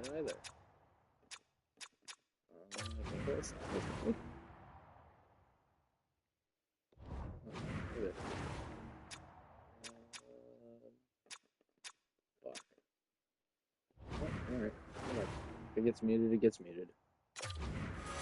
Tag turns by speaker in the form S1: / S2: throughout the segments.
S1: Either. I think it was either. Fuck. Oh, alright. If it gets muted, it gets muted.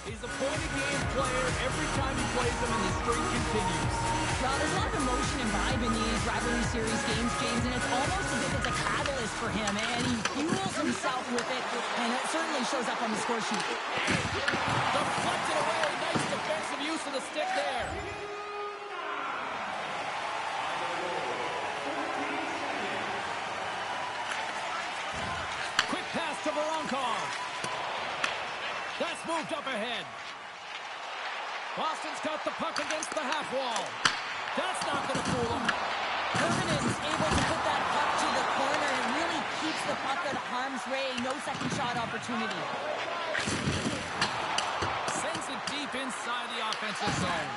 S2: He's a point-a-game player every time he plays him, and the streak continues.
S3: Well, there's a lot of emotion and vibe in these rivalry series games, James, and it's almost as if it's a catalyst for him, and he fuels himself with it, and it certainly shows up on the score sheet.
S2: Deflected away. Nice defensive use of the stick there. Quick pass to Voronkov. That's moved up ahead. Boston's got the puck against the half wall. That's not going to fool him.
S3: Burnin's able to put that puck to the corner and really keeps the puck out of harm's way. No second shot opportunity.
S2: Sends it deep inside the offensive zone.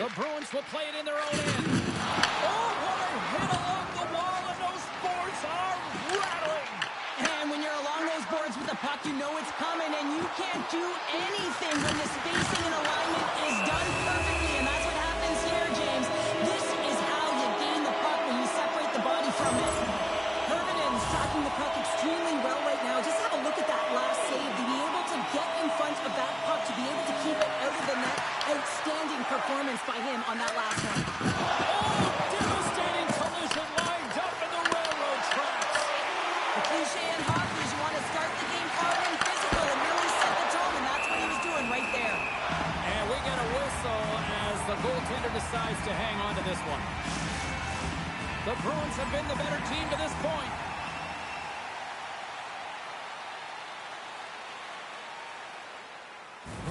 S2: The Bruins will play it in their own end. Oh, what a hit along the wall, and those boards are rattling.
S3: And when you're along those boards with the puck, you know it's coming, and you can't do anything when the spacing and alignment is done perfectly, and that's what happens here, James. This is how you gain the puck when you separate the body from it. Burnin's tracking the puck extremely well right now. Just have a look at that last save. To be able to get in front of that puck, to be able to keep it out of the net, outstanding performance by him on that last one.
S2: Oh, devastating collision lined up in the railroad tracks.
S3: The cliche in hockey is you want to start the game hard and physical and really set the tone, and that's what he was doing right there.
S2: And we get a whistle as the goaltender decides to hang on to this one. The Bruins have been the better team to this point.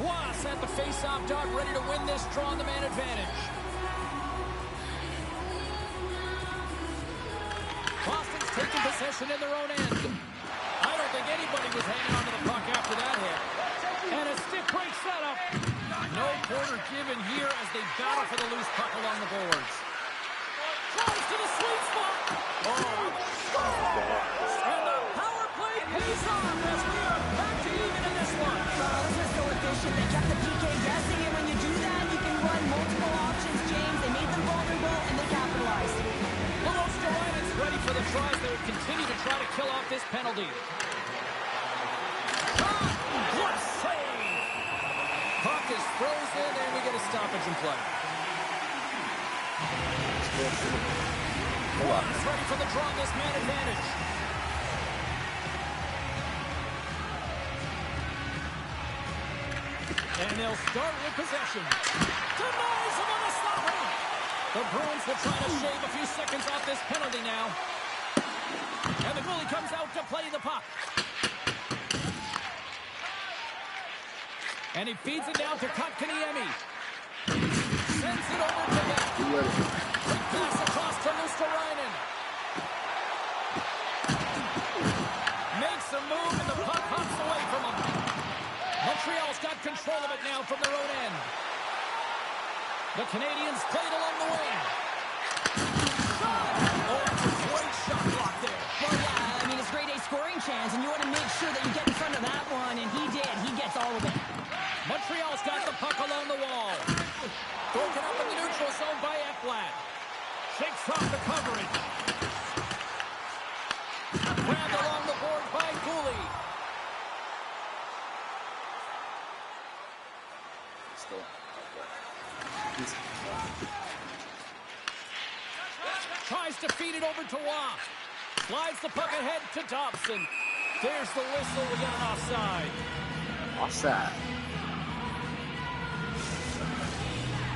S2: Ross at the face-off dot, ready to win this draw on the man advantage. Boston's taking possession in their own end. I don't think anybody was hanging onto the puck after that hit. And a stick break setup. No quarter given here as they battle for the loose puck along the boards. Close to the sweet spot. Oh. And the power play pays off as we are back to even in this one.
S3: This was so efficient. They kept the PK guessing, and when you do that, you can run multiple options, James. They made them vulnerable, and they capitalized.
S2: Luosterainen's ready for the tries. They would continue to try to kill off this penalty. What a save! Puck is frozen, and we get a stoppage in play. One's ready for the draw on this man advantage. And they'll start with possession. Denies him on the stopper. The Bruins will try to shave a few seconds off this penalty now. And the goalie comes out to play the puck. And he feeds it down to Kotkaniemi. Sends it over to Beck. Quick pass across to Luosterainen. Makes a move and the puck hops away from him. Montreal's got control of it now from their own end. The Canadians play it along the wing. Shot! Oh, that's a great shot block there.
S3: Well, yeah, I mean, it's grade A scoring chance, and you want to make sure that you get in front of that one, and he did. He gets all of it.
S2: Montreal's got the puck along the wall. Broken up in the neutral zone by Ekblad. Shakes off the coverage. Grabbed along the
S1: still.
S2: Tries to feed it over to Waugh. Slides the puck ahead to Dobson. There's the whistle. We get an offside.
S1: Offside.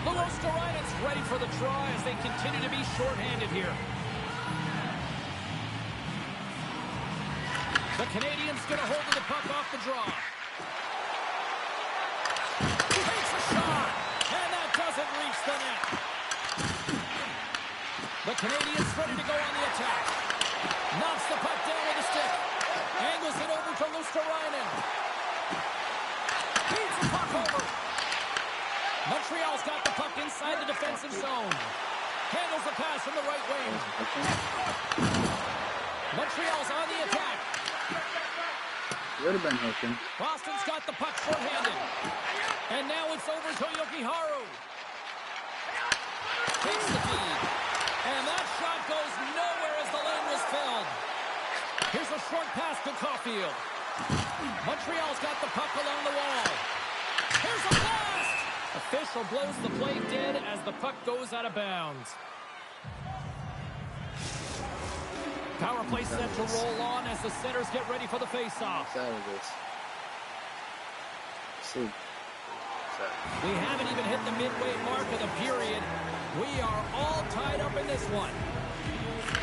S2: Luosterainen's ready for the try as they continue to be shorthanded here. The Canadians get a hold of the puck off the draw. Takes a shot, and that doesn't reach the net. The Canadians ready to go on the attack. Knocks the puck down with a stick. Angles it over to Luosterainen. Feeds the puck over. Montreal's got the puck inside the defensive zone. Handles the pass from the right wing. Montreal's on the attack.
S1: Would have been hooking.
S2: Boston's got the puck short-handed. And now it's over to Jokiharju. Takes the feed. And that shot goes nowhere as the lane was filled. Here's a short pass to Caulfield. Montreal's got the puck along the wall. Here's a blast! Official blows the play dead as the puck goes out of bounds. Power play set to roll on as the centers get ready for the face-off. We haven't even hit the midway mark of the period. We are all tied up in this one.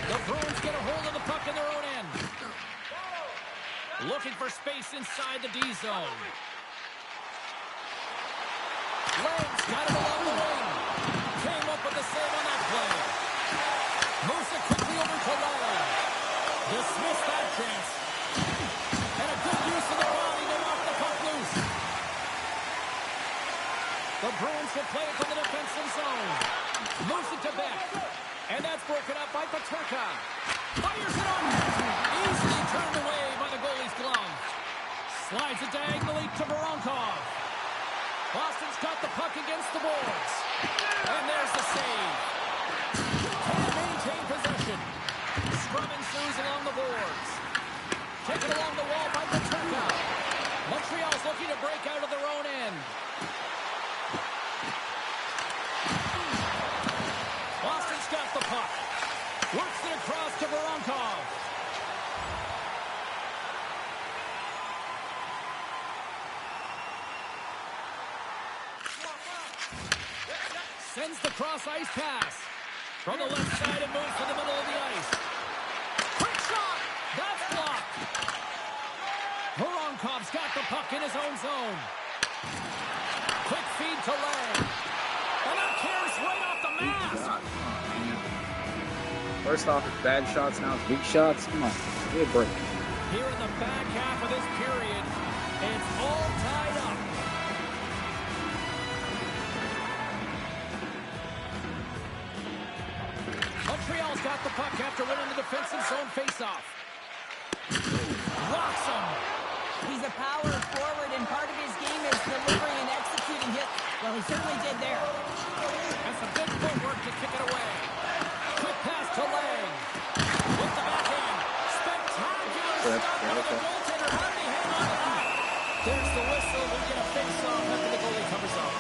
S2: The Bruins get a hold of the puck in their own end. Looking for space inside the D zone. Lang's got it along the wing. Came up with the save on that play. Moves it quickly over to Lang. Dismissed that chance. And a good use of the body to knock the puck loose. The Bruins will play it to the defensive zone. Moves it to Beck. And that's broken up by Peterka. Fires it on. Easily turned away by the goalie's glove. Slides it diagonally to Voronkov. Boston's got the puck against the boards. And there's the save. Can't maintain possession. Scrum ensues along the boards. Taken along the wall by Peterka. Montreal's looking to break out of their own end. Boston's got the puck. Works it across to Voronkov. Sends the cross-ice pass. From the left side and moves to the middle of the ice. Quick shot! That's blocked. Voronkov's got the puck in his own zone. Quick feed to Lang. And that carries right off the mask.
S1: First off, it's bad shots, now it's weak shots. Come on, give a break.
S2: Here in the back half of this period, it's all tied up. Montreal's got the puck after winning the defensive zone faceoff. Rocks him.
S3: He's a power forward, and part of his game is delivering and executing hit. Well, he certainly did there.
S2: And some good footwork to kick it away. Quick pass to Lang. With the backhand. Spectacular stop by the goaltender. How did he hang on to that? There's the whistle. We get a face-off after the goalie covers up.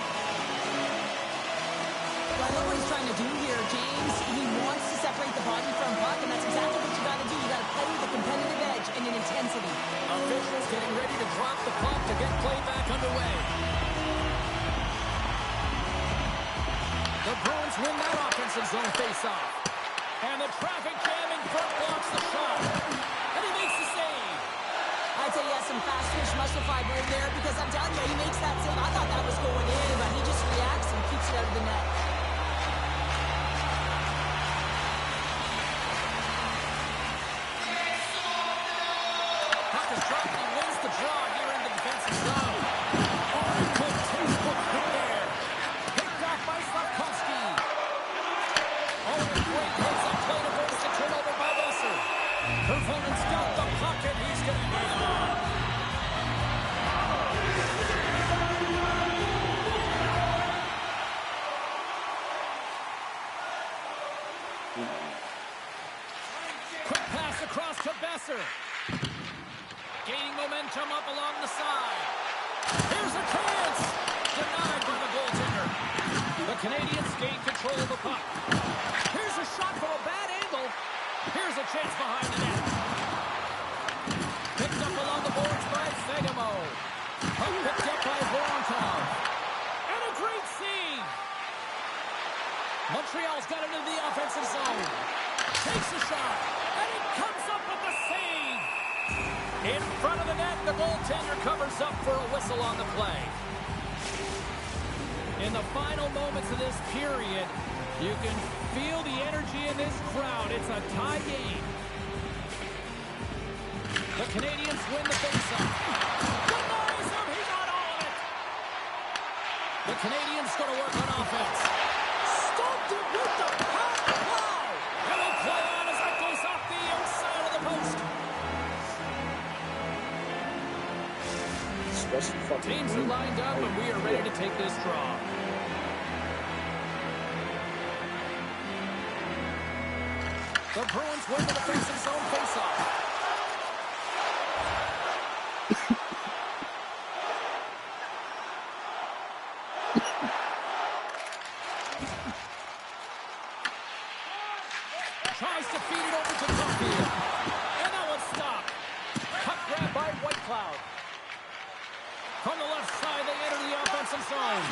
S3: Well, I know what he's trying to do here, James. He wants to separate the body from puck, and that's exactly what you got to do. You got to play with a competitive edge and an intensity.
S2: Officials getting ready to drop the puck to get play back underway. The Bruins win that offensive zone face-off. And the traffic jam in front blocks the shot. And he makes the save.
S3: I'd say he has some fast twitch muscle fiber in there, because I'm telling you, he makes that save. I thought that was going in, but he just reacts and keeps it out of the net.
S2: Puck is dropped and wins the draw here in the defensive zone. Oh, good textbook hit there. Picked off by Slavkovsky. Oh, a great hits up play to force the turnover by Besser. Kerfonen's got the puck and he's going to get it. Quick pass across to Besser. Gaining momentum up along the side. Here's a chance. Denied by the goal. Canadians gain control of the puck. Here's a shot from a bad angle. Here's a chance behind the net. Picked up along the boards by Fegamo. Puck picked up by Voronkov. And a great save. Montreal's got into the offensive zone. Takes a shot. And it comes up with the save. In front of the net, the goaltender covers up for a whistle on the play. In the final moments of this period, you can feel the energy in this crowd. It's a tie game. The Canadians win the faceoff. Denies him. He got all of it. The Canadians going to work on offense. Stopped it with the power. Wow. And a play on as that goes off the outside of the post. Teams are lined up, and we are ready to take this draw. The Bruins win the defensive zone faceoff. Tries to feed it over to Caulfield. And that one's stopped. Puck grab by Whitecloud. From the left side, they enter the offensive zone.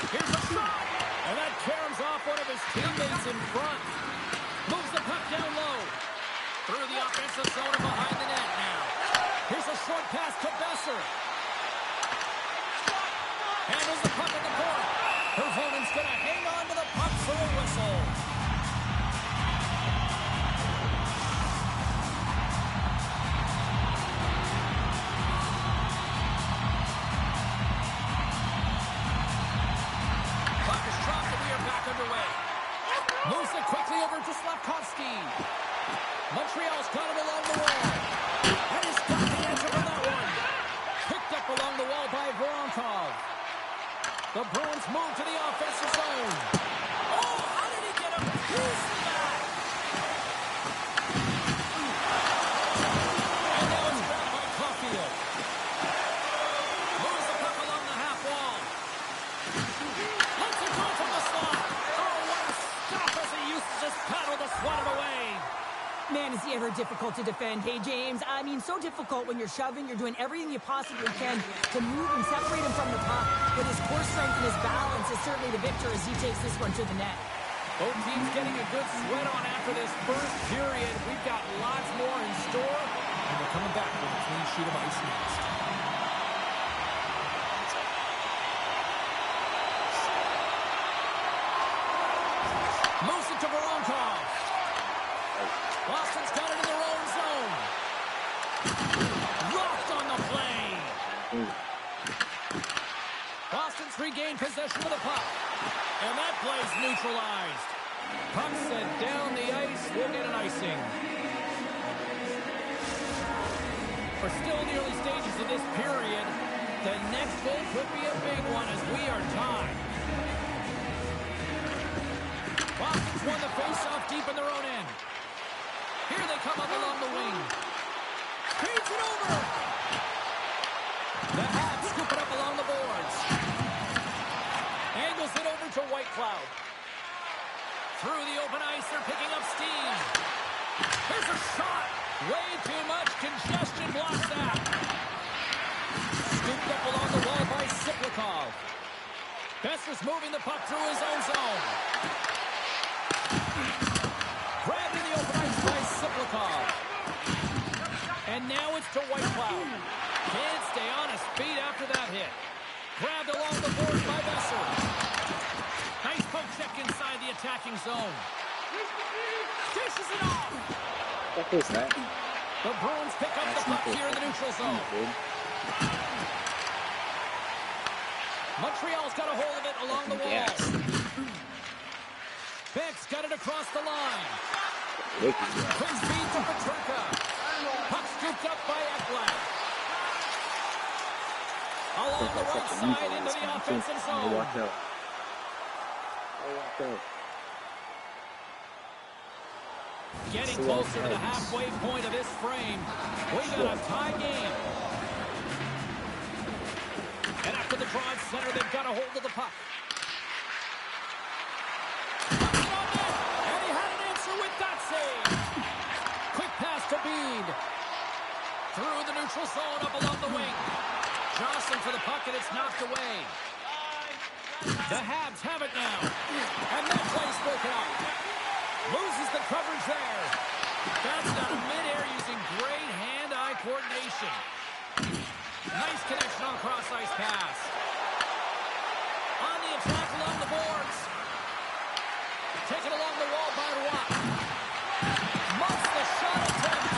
S2: Here's a shot. And that caroms off one of his teammates in front. Moves the puck down low. Through the offensive zone and behind the net now. Here's a short pass to Besser. Handles the puck at the point. Hervonen's going to hang on to the puck for a whistle. Moves it quickly over to Slafkovsky. Montreal's got him along the wall. And he's got the answer for that one. Picked up along the wall by Voronkov. The Bruins move to the offensive zone. Oh, how did he get a piece of that? And now it's grabbed by Caulfield. Moves the puck along the half wall. Lets it go from the slot. Just paddle to swat it away.
S3: Man, is he ever difficult to defend. Hey, James, I mean, so difficult when you're shoving. You're doing everything you possibly can to move and separate him from the puck. But his core strength and his balance is certainly the victor as he takes this one to the net.
S2: Both teams getting a good sweat on after this first period. We've got lots more in store. And we're coming back with a clean sheet of ice next. Moves it to Voronkov. Boston's got it in their own zone. Rocked on the play. Boston's regained possession of the puck. And that play's neutralized. Puck sent down the ice. We'll get an icing. We're still in the early stages of this period. The next goal could be a big one as we are tied. Boston's won the face-off deep in their own end. Here they come up along the wing. Feeds it over. The Habs scoop it up along the boards. Angles it over to Whitecloud. Through the open ice, they're picking up steam. Here's a shot. Way too much congestion blocks that. Scooped up along the wall by Siplikov. Besser's moving the puck through his own zone. Grabbed in the open ice by Siplikov. And now it's to Whitecloud. Can't stay on his feet after that hit. Grabbed along the boards by Besser. Nice poke check inside the attacking zone. Dishes it off.
S1: What was that?
S2: The Bruins pick up the puck here in the neutral zone. Montreal's got a hold of it along the wall. Beck's got it across the line. Quick speed to Petrarca. Puck scooped up by Ekblad. Along the right side into the offensive zone.
S1: I walked out.
S2: Getting closer to the halfway point of this frame. We got a tie game. And after the drive center, they've got a hold of the puck. through the neutral zone up along the wing. Johnson for the puck, and it's knocked away. The Habs have it now. And that play's broken up. Loses the coverage there. That's out of midair using great hand-eye coordination. Nice connection on cross-ice pass. On the attack along the boards. Taken along the wall by Roy. Muffs the shot attempt.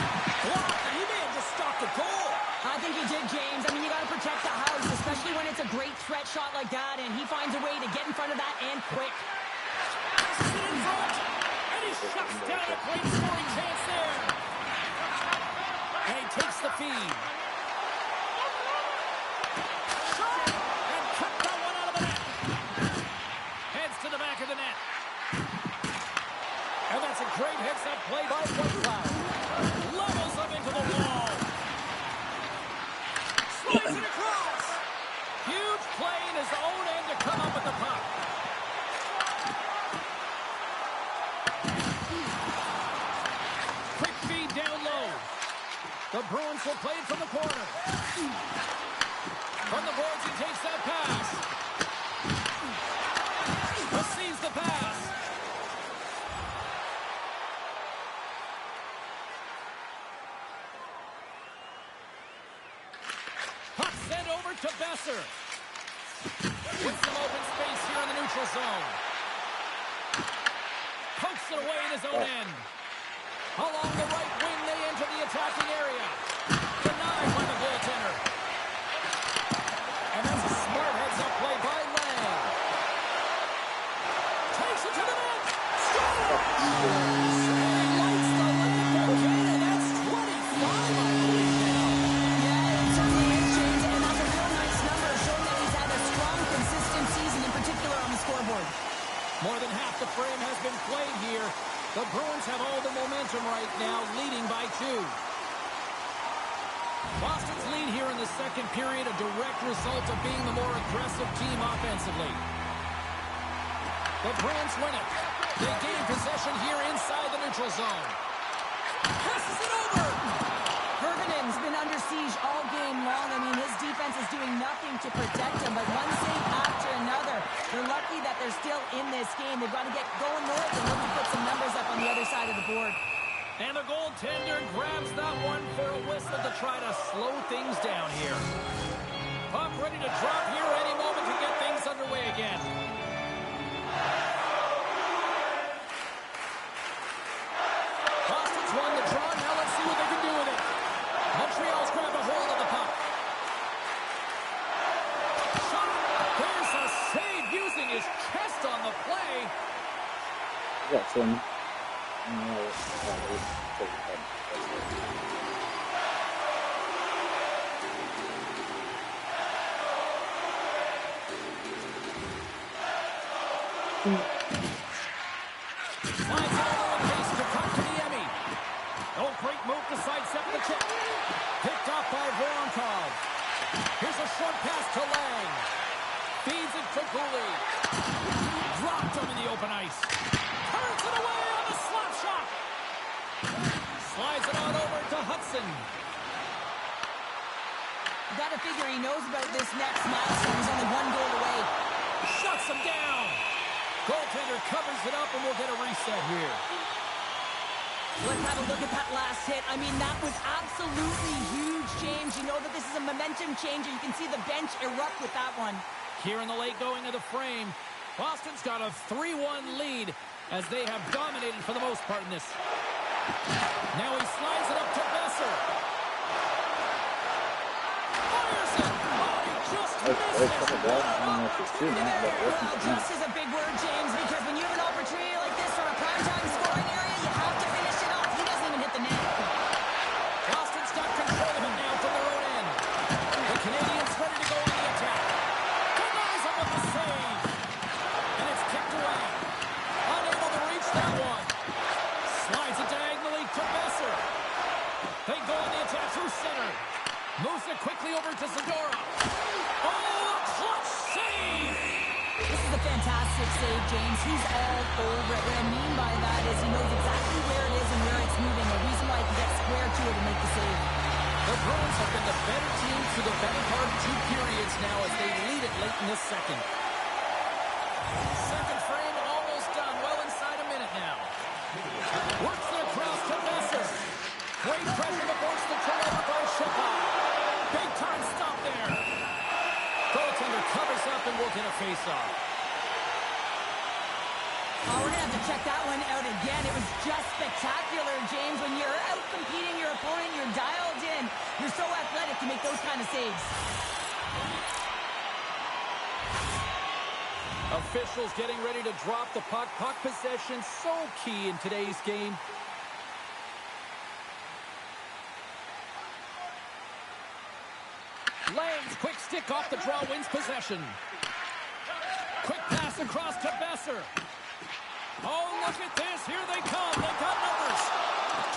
S2: Blocked, and he may have just stopped the goal.
S3: I think he did, James. I mean, you got to protect the house, especially when it's a great threat shot like that, and he finds a way to get in front of that and quick.
S2: Sit in front, and he shuts down a great scoring chance there. And he takes the feed. Shot, and kept that one out of the net. Heads to the back of the net. And that's a great heads-up play by Whitecloud. Levels up into the wall. Slides it across. Huge play in his own end to come up with the puck. Quick feed down low. The Bruins will play it from the corner. From the boards, he takes that pass. Receives the pass. Puck sent over to Besser. With some open space here in the neutral zone. Pokes it away in his own end. Along the right wing, they enter the attacking area. Denied by the goaltender. And that's a smart heads-up play by Lang. Takes it to the net. Scores! He lights the lamp again, and that's 25, I believe now.
S3: Yeah, it certainly is, James, and that's a real nice number, showing that he's had a strong, consistent season, in particular on the scoreboard.
S2: More than half the frame has been played here. The Bruins have all the momentum right now, leading by 2. Boston's lead here in the second period, a direct result of being the more aggressive team offensively. The Bruins win it. They gain possession here inside the neutral zone. Passes it over!
S3: Burnin's been under siege all game long. I mean, his defense is doing nothing to protect him, but one save after another. They're lucky that they're still in this game. They've got to get going north and look to put some numbers up on the other side of the board.
S2: And the goaltender grabs that one for a whistle to try to slow things down here. Puck ready to drop here any moment to get things underway again. Boston's won the draw. Now let's see what they can do with it. Montreal's grabbed a hold of the puck. Shot. There's a save using his chest on the play.
S1: Yeah, some.
S2: Slides it over in pace to cut to the Emmy. Oh, great move to sidestep the check. Picked off by Voronkov. Here's a short pass to Lang. Feeds it to Cooley. Dropped him in the open ice. Turns it away on the slap shot. Slides it on over to Hudson.
S3: You got to figure he knows about this next milestone. He's only one goal away.
S2: Shuts him down. Goaltender covers it up, and we'll get a reset here.
S3: Let's have a look at that last hit. I mean, that was absolutely huge, James. You know that this is a momentum changer. You can see the bench erupt with that one.
S2: Here in the late going of the frame, Boston's got a 3-1 lead as they have dominated for the most part in this. Now he slides it up to Besser. Fires it. Oh, he just missed it.
S3: Well, just is a big word, James, because when you have an opportunity like this from a primetime scoring area, you have to finish it off. He doesn't even hit the net.
S2: Boston's got control of it now from their own end. The Canadians ready to go on the attack. Denies him with the save. And it's kicked away. Unable to reach that one. Slides it diagonally to Besser. They go on the attack through center. Moves it quickly over to Zadorov. Oh, a clutch save!
S3: This is a fantastic save, James. He's all over it. What I mean by that is he knows exactly where it is and where it's moving. A reason why he can get square to it and make the save.
S2: The the better team through the better part of 2 periods now as they lead it late in this second. Second frame almost done. Well inside a minute now. Works it across to Besser. Great pressure to force the turnover by Shippa. Big time stop there. Goaltender covers up and will get a face-off.
S3: Oh, we're going to have to check that one out again. It was just spectacular, James. When you're out competing your opponent, you're dialed in. You're so athletic to make those kind of saves.
S2: Officials getting ready to drop the puck. Puck possession so key in today's game. Lang's quick stick off the draw wins possession. Quick pass across to Besser. Oh, look at this. Here they come. They've got numbers.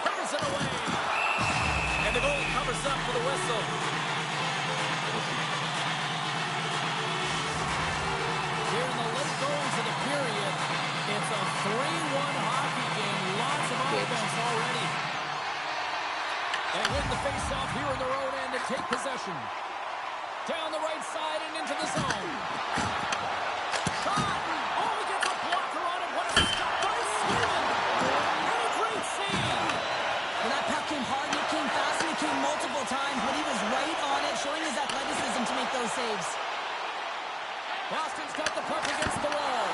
S2: Turns it away. And the goal covers up for the whistle. Here in the late goings of the period, it's a 3-1 hockey game. Lots of offense already. They win the faceoff here in their own end to take possession. Down the right side and into the zone. Shot! Oh, he gets a blocker on it. What a stop by Sweden! What a great save!
S3: Well, that puck came hard, and it came fast, and it came multiple times, but he was right on it, showing his athleticism to make those saves.
S2: Boston's got the puck against the wall.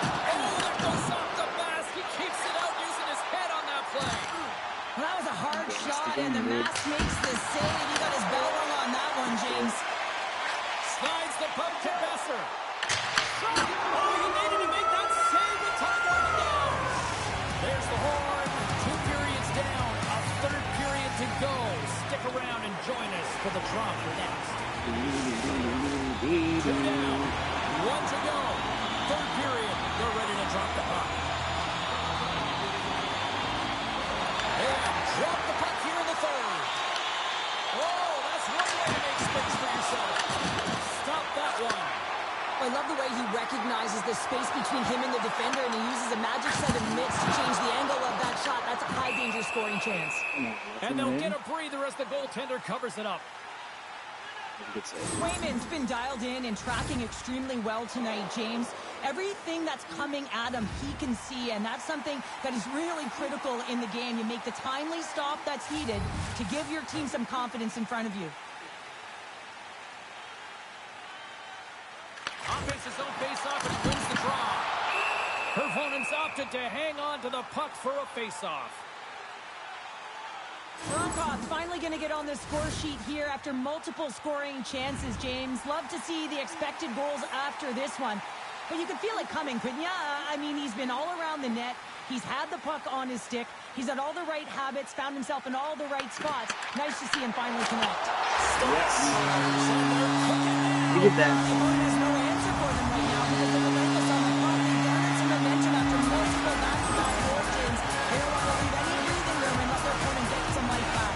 S2: Oh, there goes off the mask. He keeps it out using his head on that play.
S3: Well, that was a hard shot, and the mask makes the save. He got his bell rung on that one, James.
S2: Slides the puck to Besser. Shot! Oh, he needed to make that save with time running down. There's the horn. 2 periods down. A third period to go. Stick around and join us for the drop for next. 2 down. 1 to go. Third period. They're ready to drop the puck. And drop the puck here in the third. Oh, that's one way to make space for yourself. Stop that one.
S3: I love the way he recognizes the space between him and the defender, and he uses a magic 7 mitts to change the angle of that shot. That's a high-danger scoring chance.
S2: And they'll get a breather as the goaltender covers it up.
S3: Swayman's been dialed in and tracking extremely well tonight, James. Everything that's coming at him, he can see, and that's something that is really critical in the game. You make the timely stop that's needed to give your team some confidence in front of you.
S2: Offense his own face-off and wins the draw. Her opponents opted to hang on to the puck for a face-off.
S3: Ronkoff's finally going to get on the score sheet here after multiple scoring chances, James. Love to see the expected goals after this one. But you could feel it coming, couldn't you? I mean, he's been all around the net. He's had the puck on his stick. He's had all the right habits, found himself in all the right spots. Nice to see him finally connect.
S1: Yes. You did that.
S3: There's no answer for them right now because they're relentless on the puck. They've gathered some momentum after multiple back-to-back goal games. They don't want to leave any breathing room and let their opponent get some life back.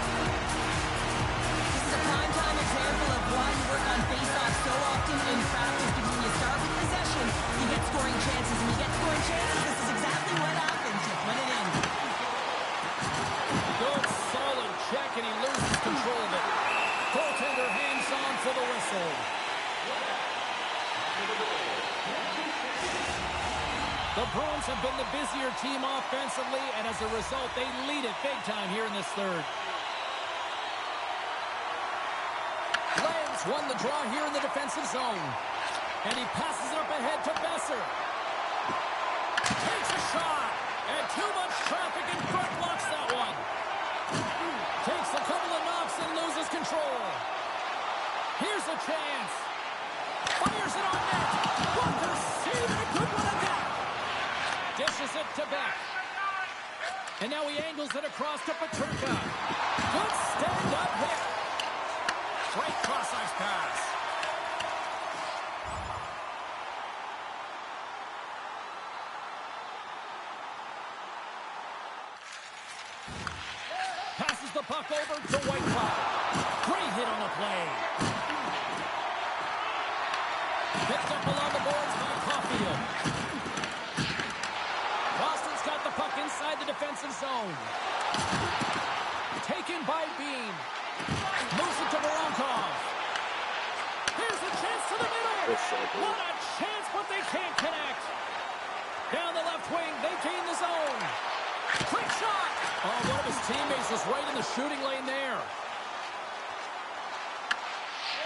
S3: This is a prime-time example of why you work on face-offs so often in practice, because when you start with possession, you get scoring chances. And you get scoring chances, this is exactly what happens. You put it in.
S2: Good, solid check, and he loses control of it. Goaltender hangs on for the whistle. The Bruins have been the busier team offensively, and as a result, they lead it big time here in this third. Lance won the draw here in the defensive zone. And he passes it up ahead to Besser. Takes a shot, and too much traffic in front blocks that one. Takes a couple of knocks and loses control. Here's a chance. Fires it on net. Walker save and a good one again. Dishes it to Beck. And now he angles it across to Peterka. Good stand-up hit. Great cross-ice pass. Passes the puck over to Whitecloud. Great hit on the play. Picked up along the boards by Caulfield. Boston's got the puck inside the defensive zone. Taken by Bean. Moves it to Baron. What a chance, but they can't connect. Down the left wing, they gain the zone. Quick shot. Oh, one of his teammates was right in the shooting lane there.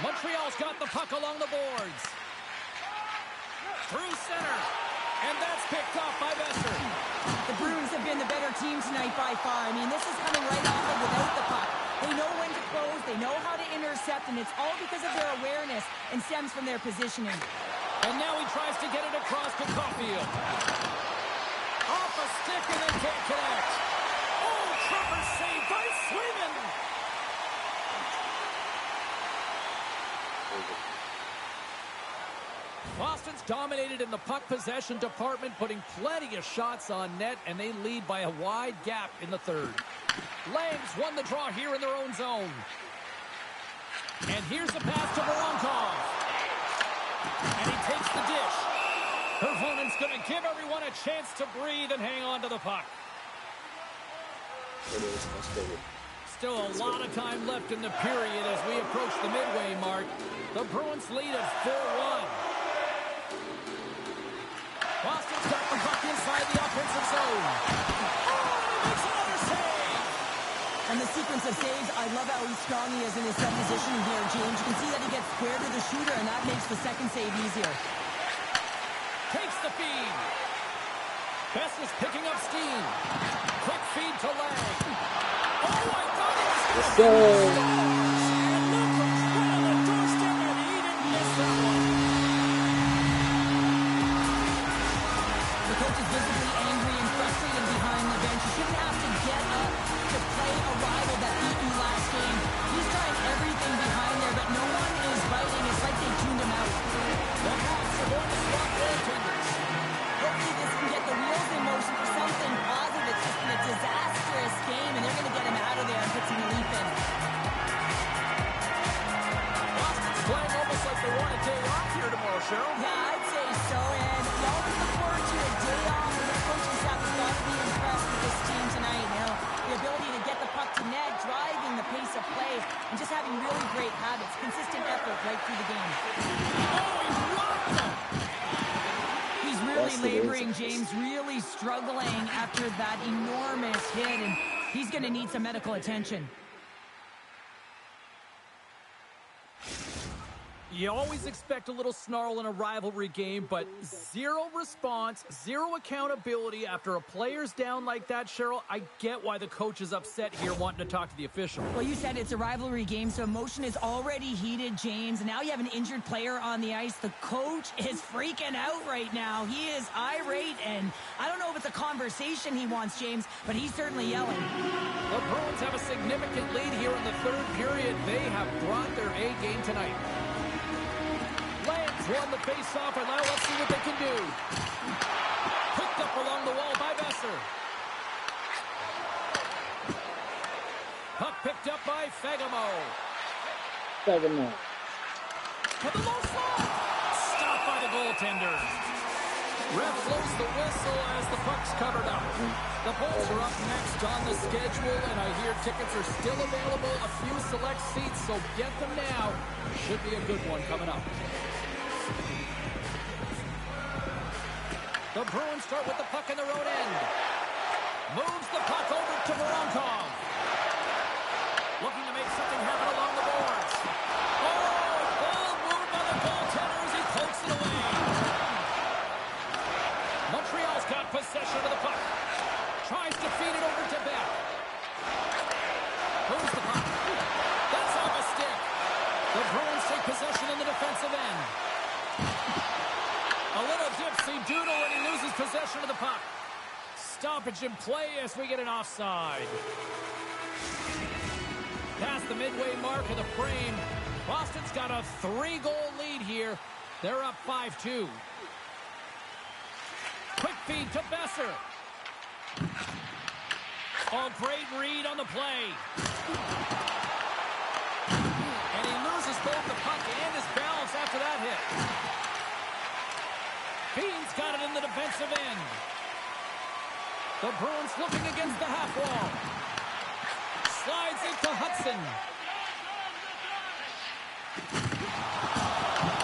S2: Montreal's got the puck along the boards. Through center. And that's picked off by Besser.
S3: The Bruins have been the better team tonight by far. I mean, this is coming right off of without the puck. They know when to close, they know how to intercept, and it's all because of their awareness and stems from their positioning.
S2: And now he tries to get it across to Caulfield. Off a stick and then can't connect. Oh, Trevor saved by Swayman. Boston's dominated in the puck possession department, putting plenty of shots on net, and they lead by a wide gap in the third. Langs won the draw here in their own zone. And here's the pass to Voronkov. And he takes the dish. Hervonen's going to give everyone a chance to breathe and hang on to the puck. Still a lot of time left in the period as we approach the midway mark. The Bruins lead at 4-1. Boston's got the puck inside the offensive zone. Oh, he makes another save!
S3: And the sequence of saves, I love how strong he is in his set positioning here, James. You can see that he gets square to the shooter, and that makes the second save easier.
S2: Takes the feed. Besser's picking up steam. Quick feed to Lang. Oh, I thought he was going to be and Luka's right on the doorstep, and he didn't miss that one.
S3: The coach is visibly angry and frustrated behind the bench. You shouldn't have to get up to play a rival that beat you last game. He's trying everything behind there, but no one is biting. It's like they tuned him out.
S2: The Hawks are going to swap goaltenders.
S3: Hopefully this can get the wheels in motion for something positive. It's just been a disastrous game, and they're going to get him out of there and put some relief in.
S2: Boston's playing almost like they want a day off here tomorrow, Cheryl.
S3: Yeah, I'd say so, and you always look forward to a day off, and their coaching staff has got to be impressed with this team tonight. You know, the ability to get the puck to net, driving the pace of play, and just having really great habits, consistent effort right through the game.
S2: Oh, he's rocked them!
S3: He's really laboring, James, really struggling after that enormous hit, and he's going to need some medical attention.
S2: You always expect a little snarl in a rivalry game, but zero response, zero accountability after a player's down like that, Cheryl. I get why the coach is upset here wanting to talk to the official.
S3: Well, you said it's a rivalry game, so emotion is already heated, James. Now you have an injured player on the ice. The coach is freaking out right now. He is irate, and I don't know if it's a conversation he wants, James, but he's certainly yelling.
S2: The Bruins have a significant lead here in the third period. They have brought their A game tonight. Langs won the face-off, and now let's see what they can do. Picked up along the wall by Besser. Puck picked up by Fagemo.
S1: Fagemo.
S2: For the low slot. Stopped by the goaltender. Ref blows the whistle as the puck's covered up. The Bulls are up next on the schedule, and I hear tickets are still available. A few select seats, so get them now. Should be a good one coming up. The Bruins start with the puck in their own end. Moves the puck over to Voronkov. Looking to make something happen along the boards. Oh, ball moved by the goaltender as he pokes it away. Montreal's got possession of the puck. Tries to feed it over to Beck. Moves the puck. That's off a stick. The Bruins take possession in the defensive end. A little dipsy doodle and he loses possession of the puck. Stoppage in play as we get an offside. Past the midway mark of the frame. Boston's got a 3-goal lead here. They're up 5-2. Quick feed to Besser. Oh, great read on the play. And he loses both the puck and his balance after that hit. Bean's got it in the defensive end. The Bruins looking against the half wall. Slides into Hudson.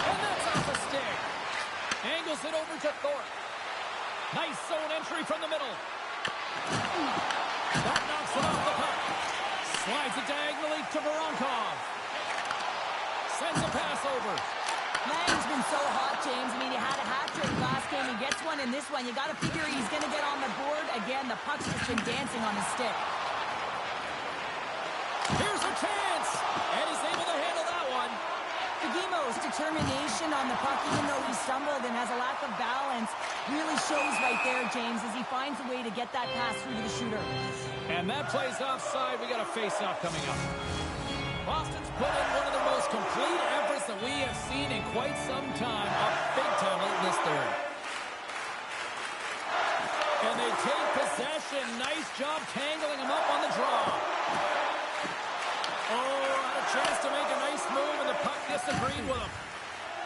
S2: And that's off a stick. Bounces it over to Thorpe. Nice zone entry from the middle. That knocks it off the puck. Slides it diagonally to Voronkov. Sends a pass over.
S3: Lang's been so hot, James. I mean, he had a hat-trick last game. He gets one in this one. You got to figure he's going to get on the board. Again, the puck's just been dancing on his stick.
S2: Here's a chance. And he's able to handle that one.
S3: Fagimo's determination on the puck, even though he stumbled and has a lack of balance, really shows right there, James, as he finds a way to get that pass through to the shooter.
S2: And that plays offside. We got a face-off coming up. Boston's put in one of the most complete efforts that we have seen in quite some time. A big time late in this third. And they take possession. Nice job tangling him up on the draw. Oh, had a chance to make a nice move, and the puck disagreed with him.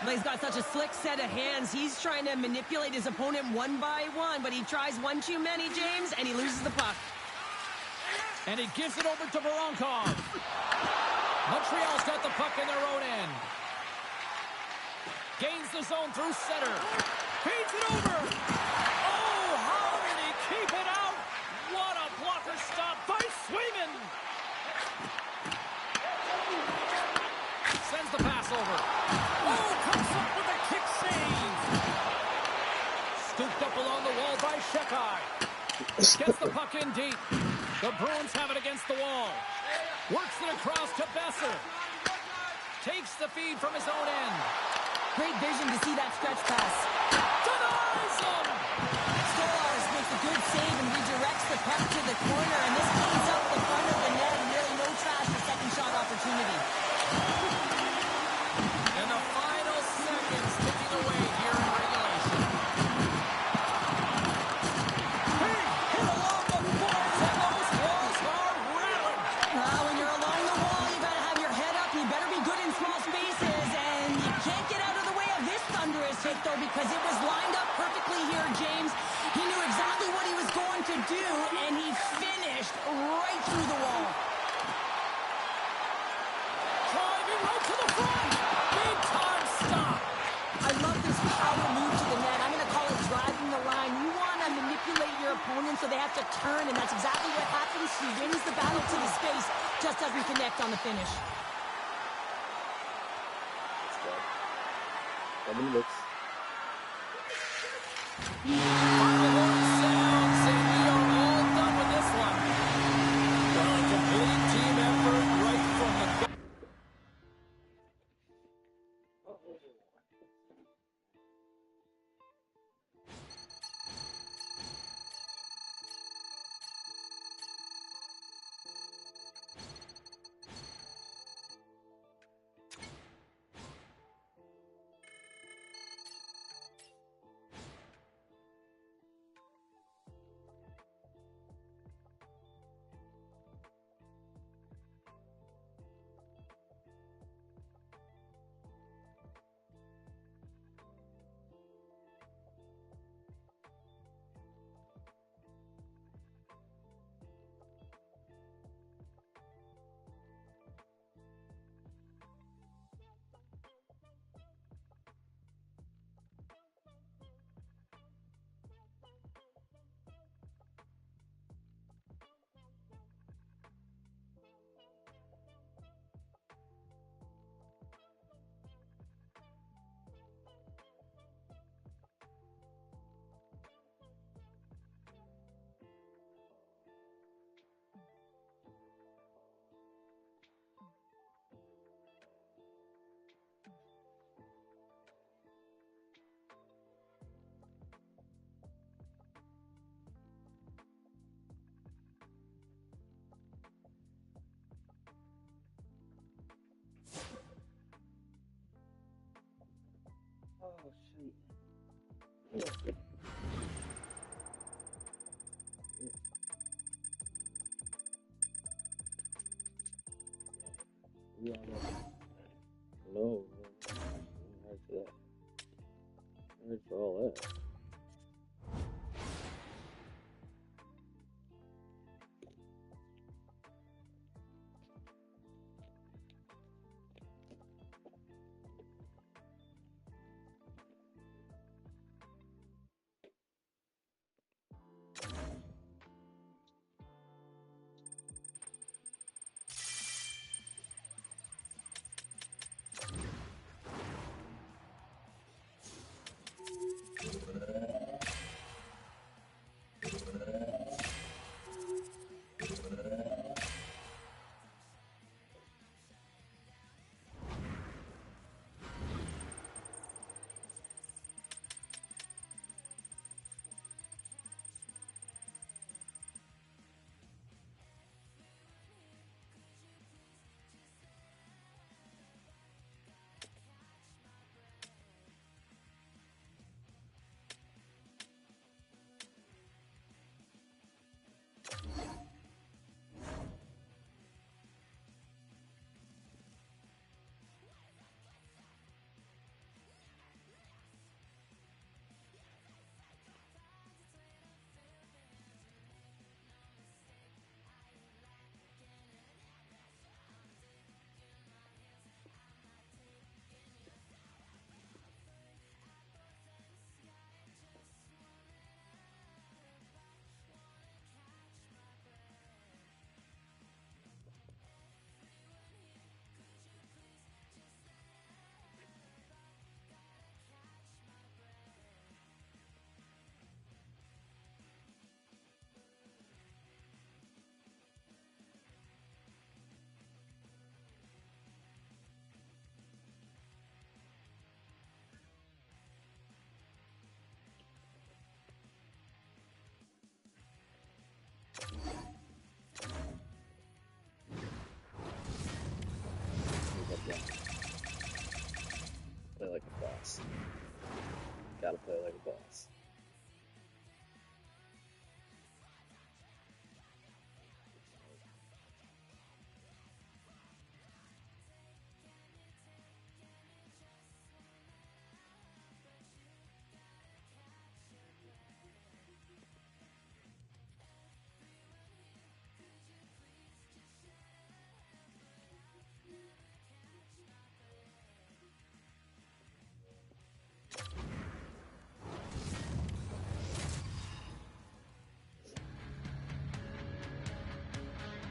S3: Well, he's got such a slick set of hands. He's trying to manipulate his opponent one by one, but he tries one too many, James, and he loses the puck.
S2: And he gives it over to Voronkov. Montreal's got the puck in their own end. Gains the zone through center. Feeds it over. Oh, how did he keep it out? What a blocker stop by Swayman. Sends the pass over. Oh, comes up with a kick save. Scooped up along the wall by Shekai. Gets the puck in deep. The Bruins have it against the wall. Works it across to Besser. Takes the feed from his own end.
S3: Great vision to see that stretch pass.
S2: Denies him!
S3: Stolarz makes a good save and redirects the puck to the corner, and this cleans up the front of the net, and really no trash for second shot opportunity.
S2: And the final seconds ticking away here in regulation. Hey, hit along the boards, and those walls are rattling.
S3: When you're along the wall, you got to have your head up. You better be good in small spaces, and you can't get out of the way of this thunderous hit, though, because it was lined up perfectly here, James. He knew exactly what he was going to do, and he finished right through the wall.
S2: Driving right to the front. Big time stop.
S3: I love this power move to the net. I'm going to call it driving the line. You want to manipulate your opponent so they have to turn, and that's exactly what happens. He wins the battle to the space, just doesn't connect on the finish.
S1: 7 minutes.
S2: Final horn sounds, and we are all done with this one. Well, a complete team effort right from the go.
S1: Oh, shoot. Yeah, no. I'm ready for that. I'm ready for all that.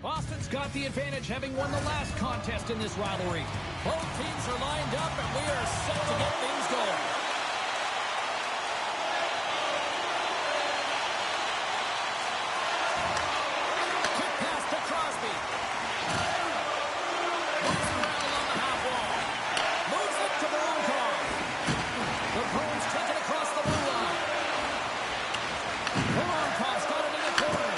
S2: Boston's got the advantage, having won the last contest in this rivalry. Both teams are lined up, and we are set to get things going. Quick pass to Crosby. Moves around along the half wall. Moves it to Voronkov. The Bruins take it across the blue line. Voronkov's got it in the corner.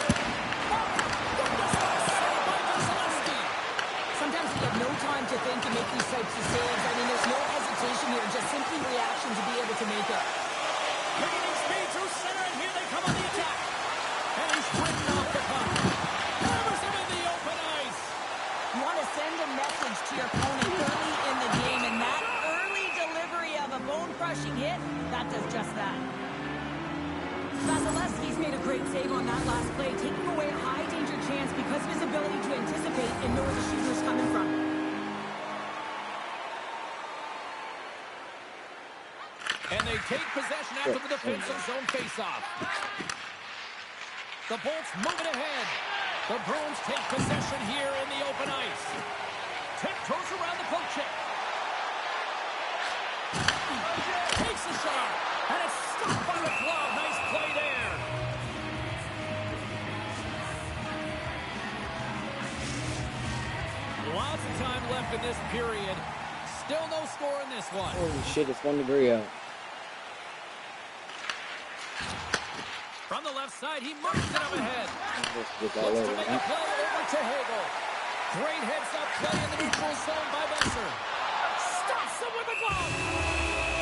S3: Sometimes we have no time to think and make these types of saves. I mean, there's no hesitation here, just simply reaction to be able to make it.
S2: Bringing speed through center, and here they come on the attack. And he's driven off the puck. Hammers him in the open ice.
S3: You want to send a message to your opponent early in the game, and that early delivery of a bone-crushing hit, that does just that. Vasilevsky's made a great save on that last play, taking away a high-danger chance because of his ability to anticipate and know where the shooter's coming from.
S2: And they take possession after the defensive zone faceoff. The Bolts moving ahead. The Bruins take possession here in the open ice. Tiptoes around the poke check. Takes a shot, and it's stopped by the glove. Nice play there. Lots of time left in this period. Still no score in this one.
S1: Holy shit, it's 1 degree out.
S2: From the left side, he moves it up ahead.
S1: Looks
S2: to make a play over to Hagel. Great heads-up play in the neutral zone by Besser. Stops him with the glove.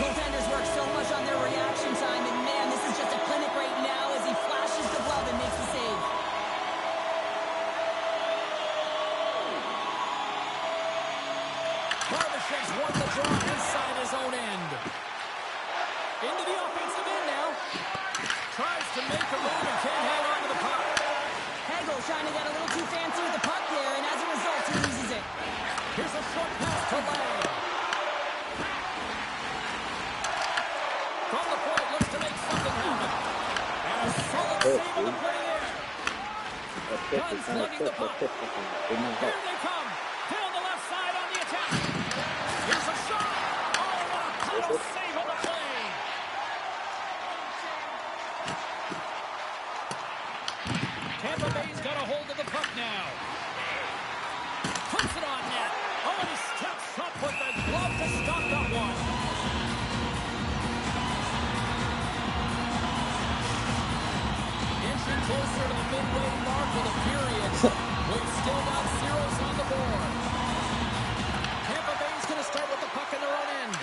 S3: Goaltenders work so much on their reaction time, and man, this is just a clinic right now as he flashes the glove and makes the save.
S2: Barbashev's won the draw inside his own end. Into the offensive end now. Tries to make a move and can't hang on to the puck.
S3: Hagel trying to get a little too fancy with the puck there, and as a result, he loses it.
S2: Here's a short pass to Lang. From the point, looks to make something happen. And a solid save on the play there. Guns lugging the puck. Here they come. Down the left side on the attack. Here's a shot. Oh, what a title save on the play. Tampa Bay's got a hold of the puck now. Puts it on net. Oh, and he steps up with the glove to stop that one. Inching closer to the midway mark of the period. We've still got zeros on the board. Tampa Bay's going to start with the puck in their own end.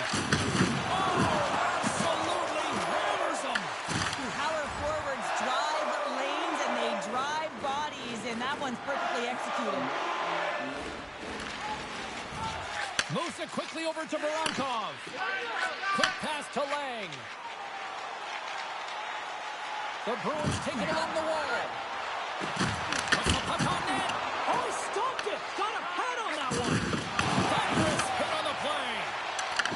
S2: Oh, absolutely hammers them.
S3: Power forwards drive lanes and they drive bodies, and that one's perfectly executed.
S2: Moves it quickly over to Voronkov. Quick pass to Lang. The Bruins take it along the wall. Puts the puck on net. Oh, he stopped it. Got a head on that one. Thunderous hit on the play.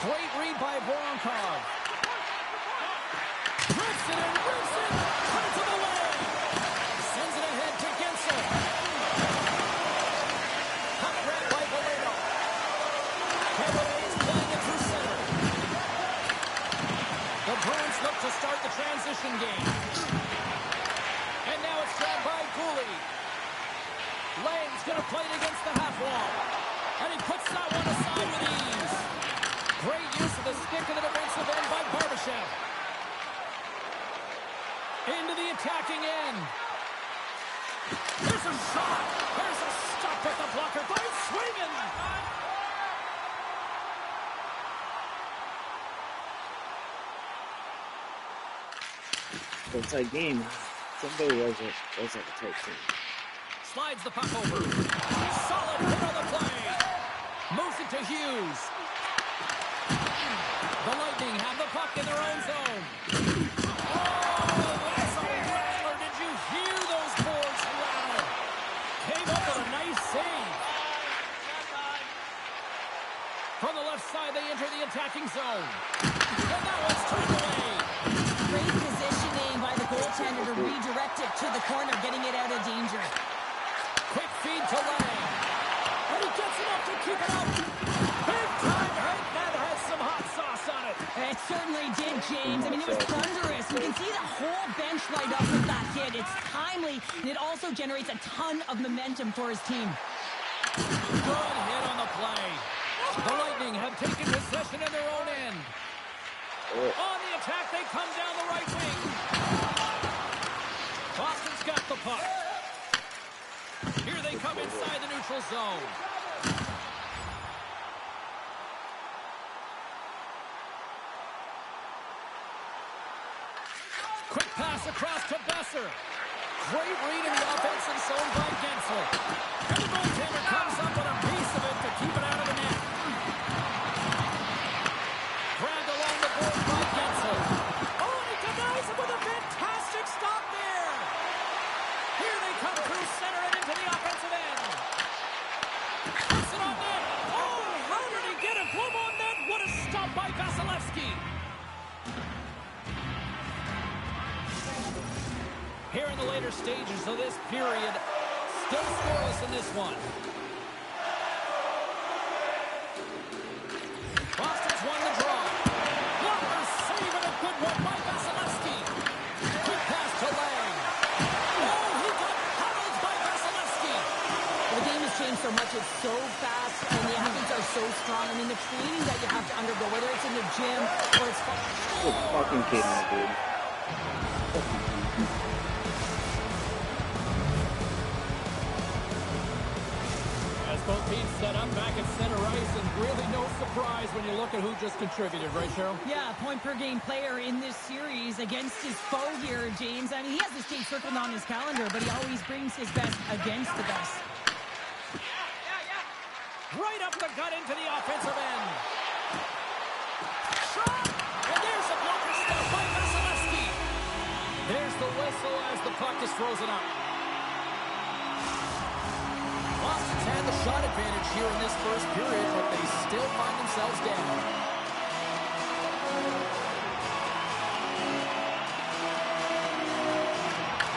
S2: Great read by Voronkov. Rips it and rips it. Cuts it away. Sends it ahead to Gensel. Puck grabbed by Valero. Tampa Bay's playing it through center. The Bruins look to start the transition game. And now it's grabbed by Cooley. Lang's going to play it against the half wall. And he puts that one aside with ease. Great use of the stick in the defensive end by Barbashev. Into the attacking end. There's a shot. There's a stop at the blocker. Great swinging.
S1: It's a tight game. Somebody was like a tight game.
S2: Slides the puck over. Solid hit on the play. Moves it to Hughes. The Lightning have the puck in their own zone. Oh, that's a rattler. Did you hear those boards rattle? Came up with a nice save. From the left side, they enter the attacking zone. And that one's turned away.
S3: Great positioning by the goaltender to redirect it to the corner, getting it out of danger.
S2: Quick feed to Lang. And he gets enough to keep it up. Big time hit. That has some hot sauce on it.
S3: It certainly did, James. I mean, it was thunderous. You can see the whole bench light up with that hit. It's timely, and it also generates a ton of momentum for his team.
S2: Good hit on the play. The Lightning have taken possession in their own end. On the attack, they come down the right wing. Boston's got the puck. Here they come inside the neutral zone. Quick pass across to Besser. Great read in the offensive zone by Gensel. And the goaltender comes up with a piece of it to keep it out of the net. Grabbed along the board by Gensel. Oh, and he denies him with a fantastic stop there. Here they come through center and into the offensive end. Puts it on net. Oh, how did he get it? Glove on net. What a stop by Vasilevsky. Here in the later stages of this period, still scoreless in this one. Boston's won the draw. Walker saving a good one by Vasilevsky. Quick pass to Lang. Oh, he got huddled by Vasilevsky.
S3: The game has changed so much. It's so fast, and the athletes are so strong. I mean, the training that you have to undergo, whether it's in the gym or it's...
S1: You're fucking kidding me, dude.
S2: Both teams set up back at center ice, and really no surprise when you look at who just contributed, right, Cheryl?
S3: Yeah, point-per-game player in this series against his foe here, James. I mean, he has this date circled on his calendar, but he always brings his best against the best.
S2: Right up the gut into the offensive end. Shot! And there's a blocker stop by Vasilevsky. There's the whistle as the puck is frozen up. Boston's had the shot advantage here in this first period, but they still find themselves down.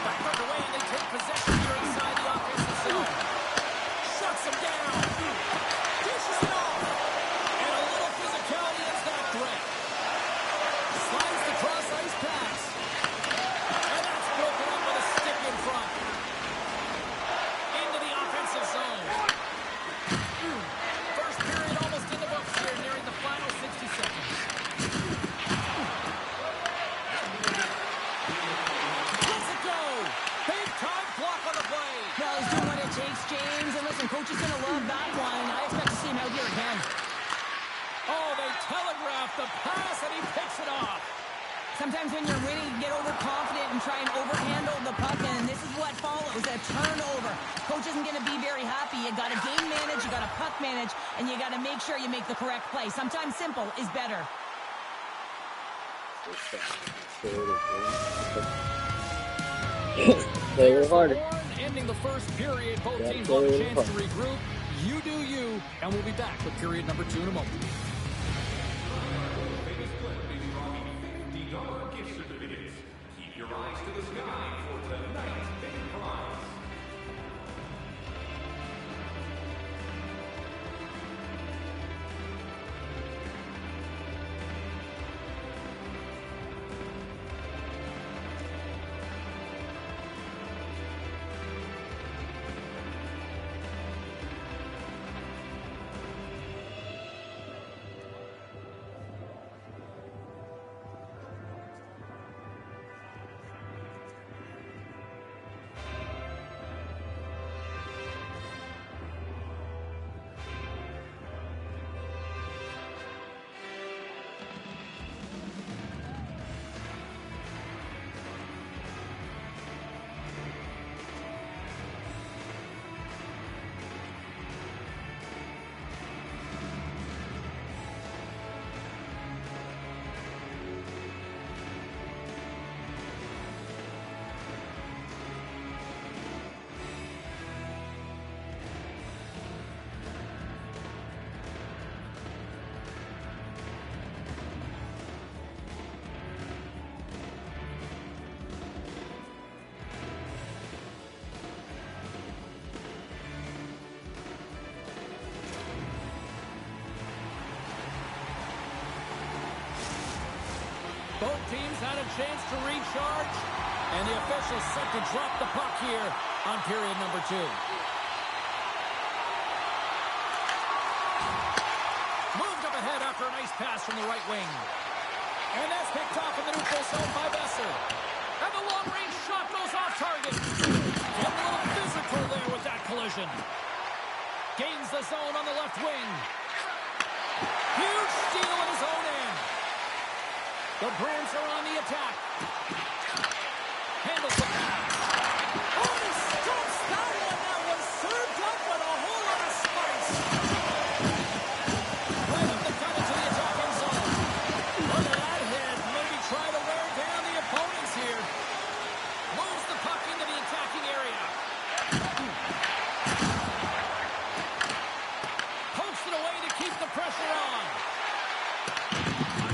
S2: Back underway, and they take possession here inside the offensive zone. Shuts them down. Dishes it off. And a little physicality is that threat. Slides the cross-ice pass. And that's broken up with a stick in front. Zone. First period almost in the books here, nearing the final 60 seconds. Let's it go! Big time block on the play.
S3: Well, he's doing what it takes, James. And listen, coach is going to love that one. I expect to see him out here again.
S2: Oh, they telegraphed the pass, and he picks it off.
S3: Sometimes when you're winning, you get overconfident and try and overhandle the puck, and this is what follows, a turnover. Coach isn't going to be very happy. You got to game manage, you got to puck manage, and you got to make sure you make the correct play. Sometimes simple is better.
S1: They were hard.
S2: Ending the first period, both teams want a chance to regroup. You do you, and we'll be back with period number 2 in a moment.
S4: Keep your eyes to the sky for tonight's big prize.
S2: Both teams had a chance to recharge, and the officials set to drop the puck here on period number 2. Moved up ahead after a nice pass from the right wing. And that's picked off in the neutral zone by Besser. And the long-range shot goes off target. Getting a little physical there with that collision. Gains the zone on the left wing. Huge steal in his own end. The Bruins are on the attack. Handles the pass. Oh, he strokes that one. That was served up with a whole lot of spice. Right up the gut into the attacking zone. Look at that hit. Maybe try to wear down the opponents here. Moves the puck into the attacking area. Pokes it away to keep the pressure on.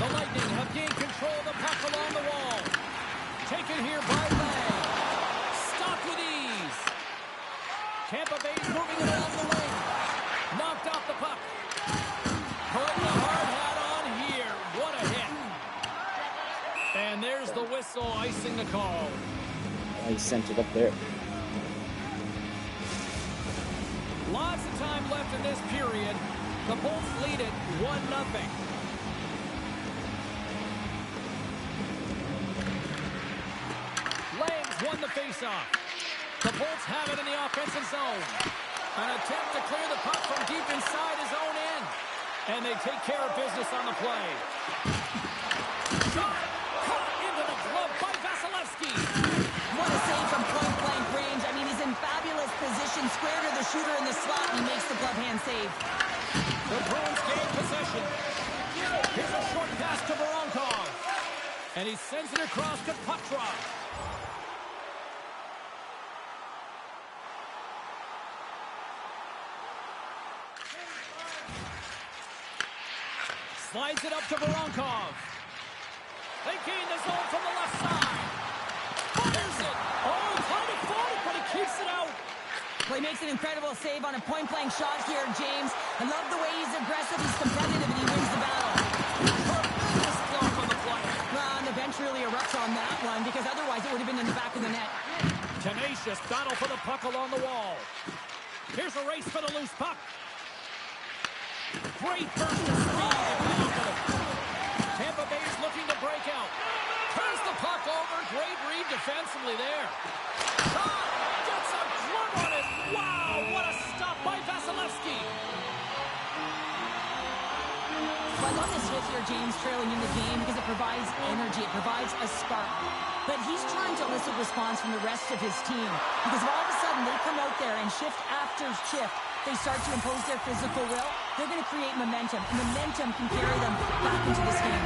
S2: The Lightning have gained control of the puck along the wall. Taken here by Lang. Stopped with ease. Tampa Bay's moving it along the wing. Knocked off the puck. Put the hard hat on here. What a hit. And there's the whistle icing the call.
S1: He sent it up there.
S2: Lots of time left in this period. The Bolts lead it 1-0. Langs won the faceoff. The Bolts have it in the offensive zone. An attempt to clear the puck from deep inside his own end. And they take care of business on the play. Shot caught into the glove by Vasilevsky.
S3: What a save from point-blank range. I mean, he's in fabulous position, square to the shooter in the slot, and he makes the glove hand save.
S2: The Bruins gain possession. Here's a short pass to Voronkov. And he sends it across to Petrov. Slides it up to Voronkov. They gain the zone from the left side. Fires it. Oh, he kind of fought it, but he keeps it out.
S3: Well, he makes an incredible save on a point-blank shot here, James. I love the way he's aggressive, he's competitive, and he wins the battle.
S2: Tremendous block on the play.
S3: Well, and the bench really erupts on that one, because otherwise it would have been in the back of the net.
S2: Tenacious battle for the puck along the wall. Here's a race for the loose puck. Great burst of speed. Tampa Bay's looking to break out. Turns the puck over. Great read defensively there. Shot. Gets a glove on it. Wow, what a stop by Vasilevsky.
S3: Well, I love this hit here, James, trailing in the game, because it provides energy. It provides a spark. But he's trying to elicit response from the rest of his team, because all of a sudden they come out there and shift after shift. They start to impose their physical will. They're going to create momentum, and momentum can carry them back into this game.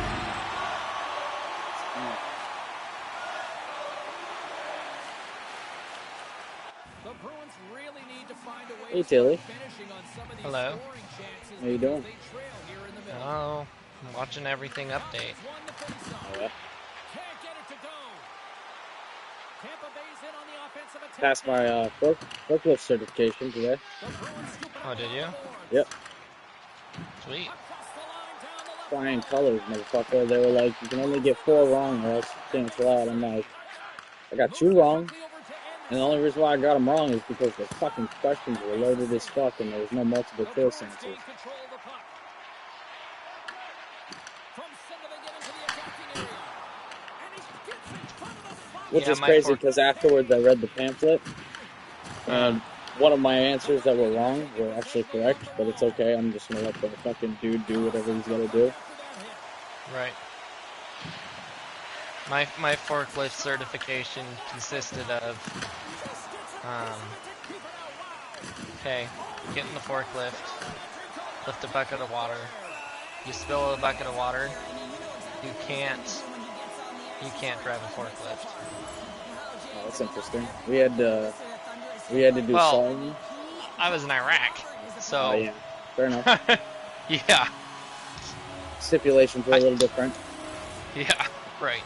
S2: The Bruins really need to find a way
S1: Hey, Tilly.
S2: finishing on some of these
S5: Hello.
S2: scoring chances.
S1: How you doing?
S2: They trail here in the middle.
S5: Oh, I'm watching everything update.
S2: Won the faceoff.
S1: Oh, yeah.
S2: Can't get it to go. Tampa Bay's in on the offensive attack.
S1: Passed my forklift certification today.
S2: The Bruins scoop it
S5: Oh,
S2: up
S5: did
S2: on
S5: you?
S2: the board.
S1: Yep.
S5: Sweet.
S2: Across the line, down the left
S1: Flying
S2: wing.
S1: colors, motherfucker. They were like, you can only get 4 wrong or else you cancel out. I'm like, I got 2 wrong.
S2: Quickly over to end
S1: And the only reason why I got them wrong is because the fucking questions were loaded as fuck and there was no multiple
S2: the
S1: choice
S2: Bruins gain
S1: answers.
S2: control of the puck. From center they get into the attacking area. And he gets in front of the spot.
S1: Which
S5: Yeah,
S1: is
S5: my
S1: crazy
S5: fork-
S1: because afterwards I read the pamphlet and one of my answers that were wrong were actually correct, but it's okay. I'm just gonna let the fucking dude do whatever he's gotta do.
S5: Right. My forklift certification consisted of, okay, get in the forklift, lift a bucket of water. You spill a bucket of water, you can't drive a forklift.
S1: Oh, that's interesting. We had to do
S5: Well,
S1: solving.
S5: I was in Iraq, so
S1: Oh yeah, fair enough.
S5: yeah,
S1: Stipulations were a little different.
S5: yeah, right.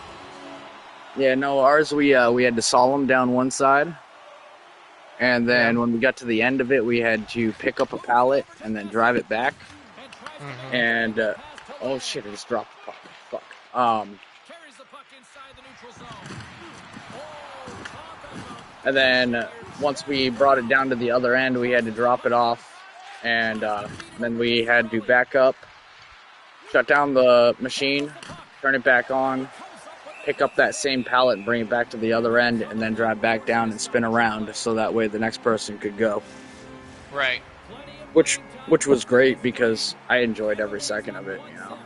S1: Yeah, no, ours we had to solemn down one side, and then when we got to the end of it, we had to pick up a pallet and then drive it back.
S5: Mhm.
S1: And oh shit, I just dropped the puck. Fuck. And then once we brought it down to the other end, we had to drop it off, and then we had to back up, shut down the machine, turn it back on, pick up that same pallet and bring it back to the other end, and then drive back down and spin around so that way the next person could go.
S5: Right.
S1: Which was great because I enjoyed every second of it, you know.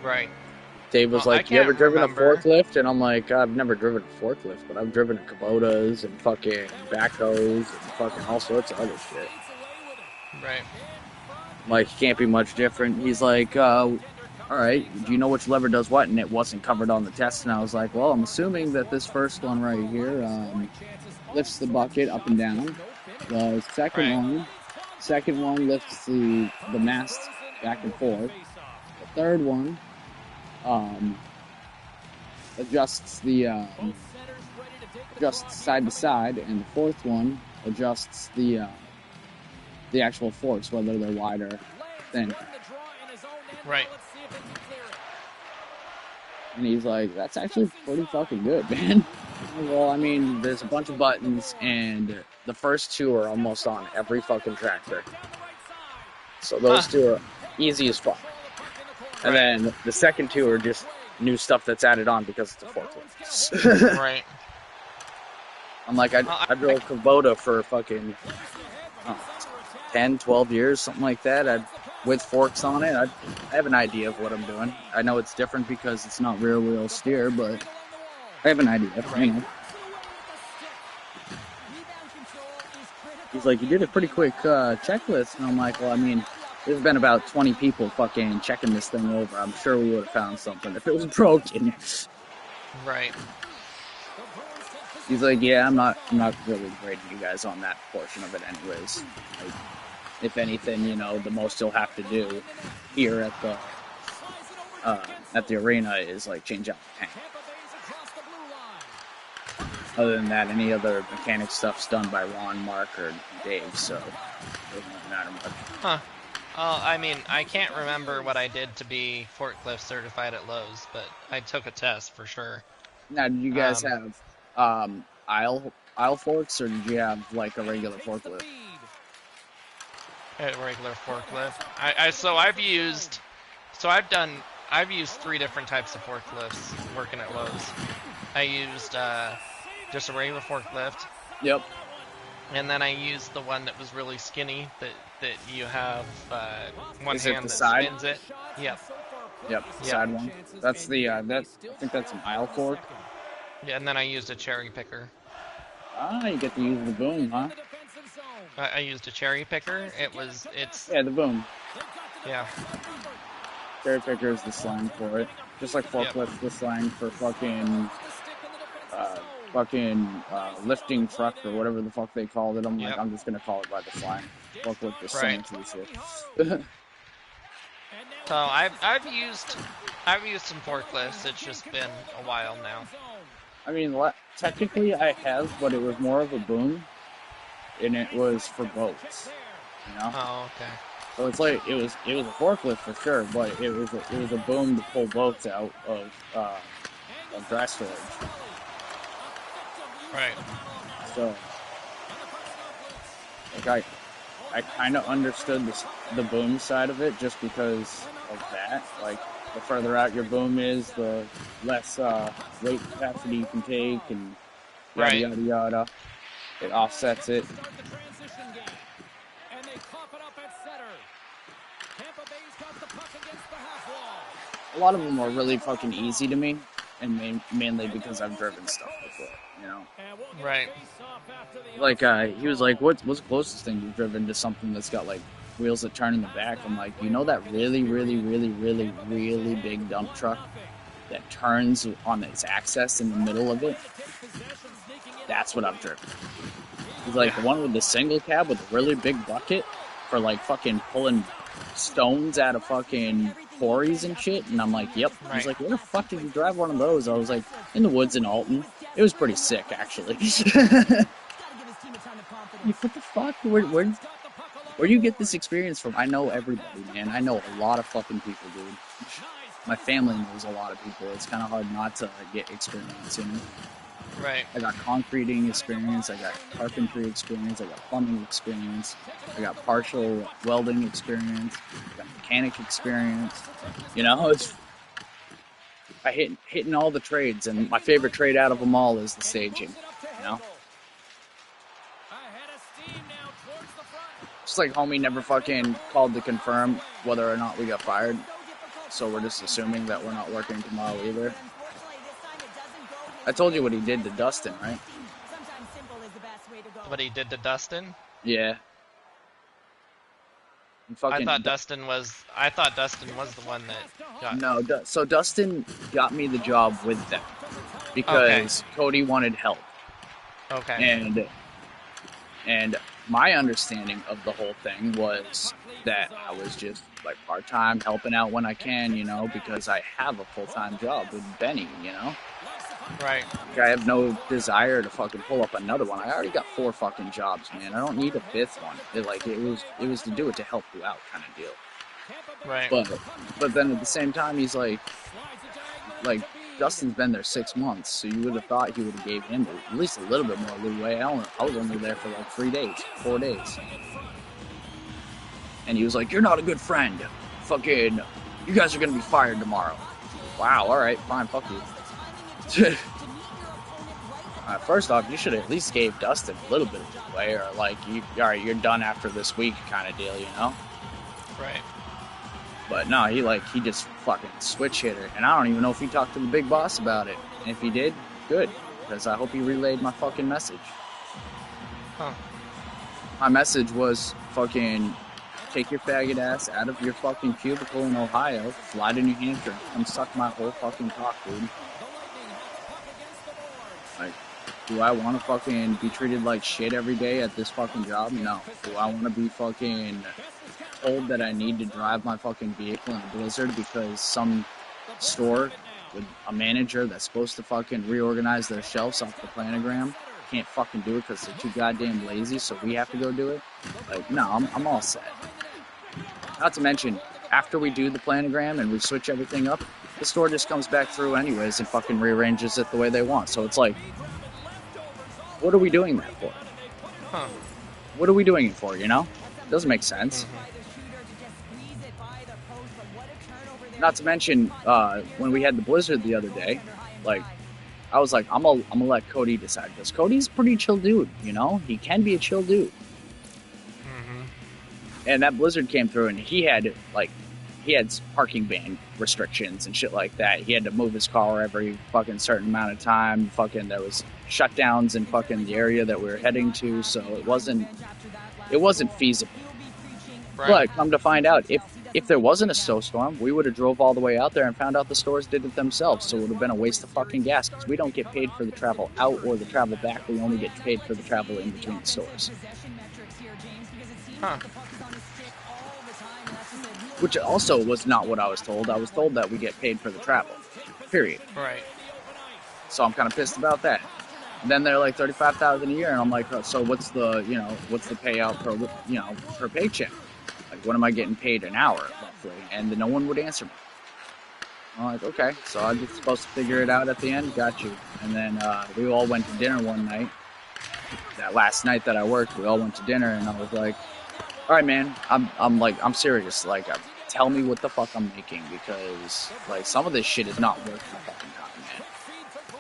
S5: Right.
S1: Dave was
S5: Well, I
S1: like, "You ever
S5: can't
S1: driven
S5: remember.
S1: a forklift?" And I'm like, "I've never driven a forklift, but I've driven Kubotas and fucking backhoes and fucking all sorts of other shit."
S5: Right.
S1: Like, it can't be much different. He's like, all right, do you know which lever does what? And it wasn't covered on the test. And I was like, well, I'm assuming that this first one right here lifts the bucket up and down. The second one lifts the mast back and forth. The third one adjusts adjusts side to side, and the fourth one adjusts the actual forks, whether they're wide or thin.
S5: Right.
S1: And he's like, that's actually pretty fucking good, man. Well, I mean, there's a bunch of buttons, and the first two are almost on every fucking tractor. So those two are easy as fuck. And then the second two are just new stuff that's added on because it's a forklift.
S5: Right.
S1: I'm like, I drove Kubota for fucking 10, 12 years, something like that. With forks on it, I have an idea of what I'm doing. I know it's different because it's not rear wheel steer, but I have an idea. You know. He's like, you did a pretty quick checklist, and I'm like, well, I mean, there's been about 20 people fucking checking this thing over. I'm sure we would have found something if it was broken.
S5: Right.
S1: He's like, yeah, I'm not really grading you guys on that portion of it, anyways. Like, if anything, you know, the most you'll have to do here at the arena is like change out the tank. Other than that, any other mechanic stuff's done by Ron, Mark, or Dave, so it doesn't matter much.
S5: Huh. I mean, I can't remember what I did to be forklift certified at Lowe's, but I took a test for sure.
S1: Now, did you guys have aisle forks, or did you have like a regular forklift?
S5: A regular forklift. I've used 3 different types of forklifts working at Lowe's. I used just a regular forklift.
S1: Yep.
S5: And then I used the one that was really skinny that you have one hand that
S1: side?
S5: spins it. Yep.
S1: Yep. Side one. That's the I think that's an aisle fork.
S5: Yeah, and then I used a cherry picker.
S1: Ah, you get to use the boom, huh?
S5: I used a cherry picker.
S1: Yeah, the boom.
S5: Yeah.
S1: Cherry picker is the slang for it. Just like forklift, the slang for fucking lifting truck or whatever the fuck they called it. I'm like, I'm just gonna call it by the slang. Forklift is so much easier.
S5: So I've used some forklifts. It's just been a while now.
S1: I mean, technically I have, but it was more of a boom, and it was for boats. You know?
S5: Oh, okay.
S1: So it's like it was a forklift for sure, but it was a boom to pull boats out of dry storage.
S5: Right.
S1: So, like I kind of understood the boom side of it just because of that. Like, the further out your boom is, the less weight capacity you can take, and yada yada yada. It offsets it. A lot of them are really fucking easy to me, and mainly because I've driven stuff before, you know.
S5: Right.
S1: Like, he was like, what's the closest thing you've driven to something that's got, like, wheels that turn in the back? I'm like, you know that really, really, really, really, really big dump truck that turns on its axis in the middle of it? That's what I've driven. He's like, the one with the single cab with a really big bucket for, like, fucking pulling stones out of fucking quarries and shit. And I'm like, yep. He's like, where the fuck did you drive one of those? I was like, in the woods in Alton. It was pretty sick, actually. Like, what the fuck? Where do you get this experience from? I know everybody, man. I know a lot of fucking people, dude. My family knows a lot of people. It's kind of hard not to get experience, you know?
S5: Right.
S1: I got concreting experience, I got carpentry experience, I got plumbing experience, I got partial welding experience, I got mechanic experience. You know, it's hitting all the trades, and my favorite trade out of them all is the staging. You know, just like homie never fucking called to confirm whether or not we got fired, so we're just assuming that we're not working tomorrow either. I told you what he did to Dustin, right?
S5: What he did to Dustin?
S1: Yeah.
S5: I thought Dustin was the one that got.
S1: No, so Dustin got me the job with them because Cody wanted help.
S5: Okay.
S1: And my understanding of the whole thing was that I was just like part-time helping out when I can, you know, because I have a full-time job with Benny, you know.
S5: Right.
S1: I have no desire to fucking pull up another one. I already got 4 fucking jobs, man. I don't need a 5th one. It was to do it to help you out kind of deal.
S5: Right.
S1: But then at the same time, he's like Dustin's been there 6 months, so you would have thought he would have gave him at least a little bit more leeway. I was only there for like 3 days, 4 days. And he was like, "You're not a good friend. Fucking, you guys are gonna be fired tomorrow." Wow, alright, fine, fuck you. First off, you should have at least gave Dustin a little bit of leeway, or like, alright, you're done after this week kind of deal, you know?
S5: Right.
S1: But no, he just fucking switch hitter, and I don't even know if he talked to the big boss about it. And if he did, good, because I hope he relayed my fucking message.
S5: Huh.
S1: My message was fucking take your faggot ass out of your fucking cubicle in Ohio, fly to New Hampshire, and come suck my whole fucking cock, dude. Like, do I want to fucking be treated like shit every day at this fucking job? No. Do I want to be fucking told that I need to drive my fucking vehicle in a blizzard because some store with a manager that's supposed to fucking reorganize their shelves off the planogram can't fucking do it because they're too goddamn lazy, so we have to go do it? Like, no, I'm all set. Not to mention, after we do the planogram and we switch everything up, the store just comes back through anyways and fucking rearranges it the way they want. So it's like, what are we doing that for?
S5: Huh.
S1: What are we doing it for, you know? It doesn't make sense. Not to mention, when we had the blizzard the other day, like, I was like, I'm gonna let Cody decide, because Cody's a pretty chill dude, you know? He can be a chill dude. And that blizzard came through, and he had parking ban restrictions and shit like that. He had to move his car every fucking certain amount of time. Fucking, there was shutdowns in fucking the area that we were heading to, so it wasn't feasible. Right. But come to find out, if there wasn't a snowstorm, we would have drove all the way out there and found out the stores did it themselves. So it would have been a waste of fucking gas, because we don't get paid for the travel out or the travel back. We only get paid for the travel in between the stores.
S5: Huh.
S1: Which also was not what I was told. I was told that we get paid for the travel. Period.
S5: Right.
S1: So I'm kind of pissed about that. And then they're like $35,000 a year, and I'm like, so what's the payout per paycheck? Like, what am I getting paid an hour roughly? And then no one would answer me. I'm like, okay, so I'm just supposed to figure it out at the end. Got you. And then we all went to dinner one night. That last night that I worked, we all went to dinner, and I was like, all right, man, I'm serious. Like, tell me what the fuck I'm making, because like some of this shit is not worth the fucking time, man.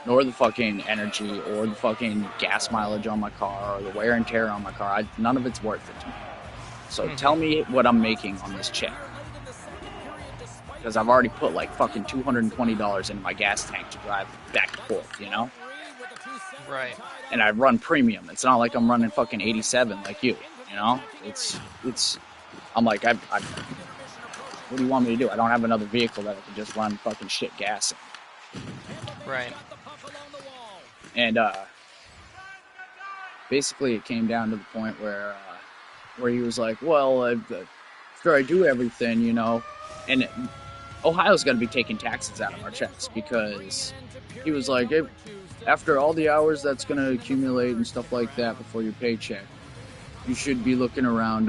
S1: Nor the fucking energy, or the fucking gas mileage on my car, or the wear and tear on my car. None of it's worth it to me. So tell me what I'm making on this check, because I've already put like fucking $220 into my gas tank to drive back and forth, you know?
S5: Right.
S1: And I run premium. It's not like I'm running fucking 87 like you. You know, I'm like, what do you want me to do? I don't have another vehicle that I can just run fucking shit gas in.
S5: Right.
S1: And, basically it came down to the point where he was like, well, after I do everything, you know, and Ohio's going to be taking taxes out of our checks, because he was like, hey, after all the hours that's going to accumulate and stuff like that before your paycheck, you should be looking around,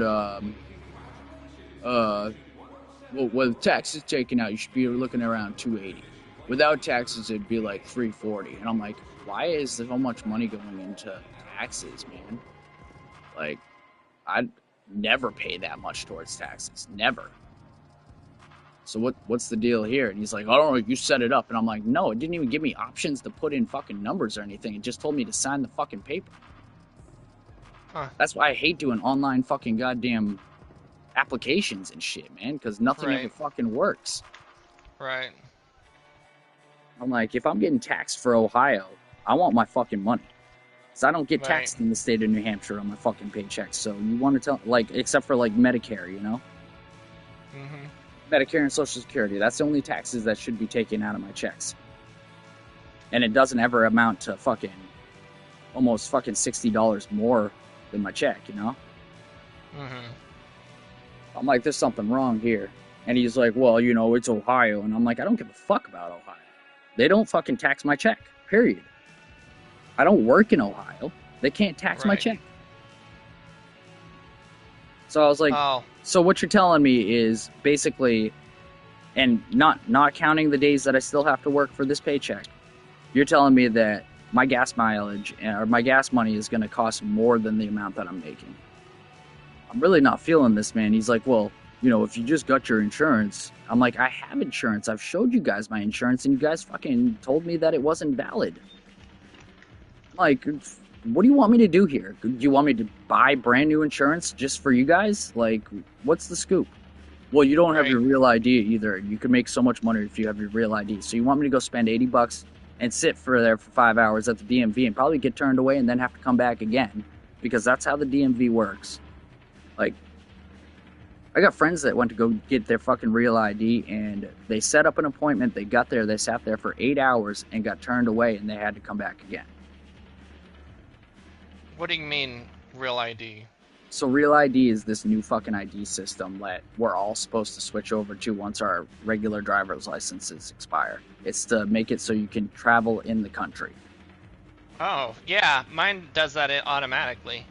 S1: with taxes taken out, you should be looking around $280. Without taxes, it'd be like 340, and I'm like, why is so much money going into taxes, man? Like, I'd never pay that much towards taxes, never. So what's the deal here? And he's like, I don't know, you set it up, and I'm like, no, it didn't even give me options to put in fucking numbers or anything. It just told me to sign the fucking paper.
S5: Huh.
S1: That's why I hate doing online fucking goddamn applications and shit, man, because nothing ever
S5: Right.
S1: fucking works.
S5: Right.
S1: I'm like, if I'm getting taxed for Ohio, I want my fucking money. Because I don't get
S5: Right.
S1: taxed in the state of New Hampshire on my fucking paycheck. So you want to tell, like, except for, like, Medicare, you know?
S5: Mm-hmm.
S1: Medicare and Social Security. That's the only taxes that should be taken out of my checks. And it doesn't ever amount to fucking almost fucking $60 more than my check, you know?
S5: Mm-hmm.
S1: I'm like, there's something wrong here. And he's like, well, you know, it's Ohio. And I'm like, I don't give a fuck about Ohio. They don't fucking tax my check, period. I don't work in Ohio. They can't tax my
S5: Right.
S1: check. So I was like,
S5: Oh,
S1: so what you're telling me is basically, and not counting the days that I still have to work for this paycheck, you're telling me that my gas mileage or my gas money is going to cost more than the amount that I'm making. I'm really not feeling this, man. He's like, well, you know, if you just got your insurance. I'm like, I have insurance. I've showed you guys my insurance, and you guys fucking told me that it wasn't valid. Like, what do you want me to do here? Do you want me to buy brand new insurance just for you guys? Like, what's the scoop? Well, you don't have
S5: Right.
S1: your real ID either. You can make so much money if you have your real ID. So you want me to go spend $80 and sit for 5 hours at the DMV and probably get turned away and then have to come back again, because that's how the DMV works. Like, I got friends that went to go get their fucking real ID, and they set up an appointment. They got there. They sat there for 8 hours and got turned away, and they had to come back again.
S5: What do you mean, real ID?
S1: So Real ID is this new fucking ID system that we're all supposed to switch over to once our regular driver's licenses expire. It's to make it so you can travel in the country.
S5: Oh, yeah, mine does that automatically.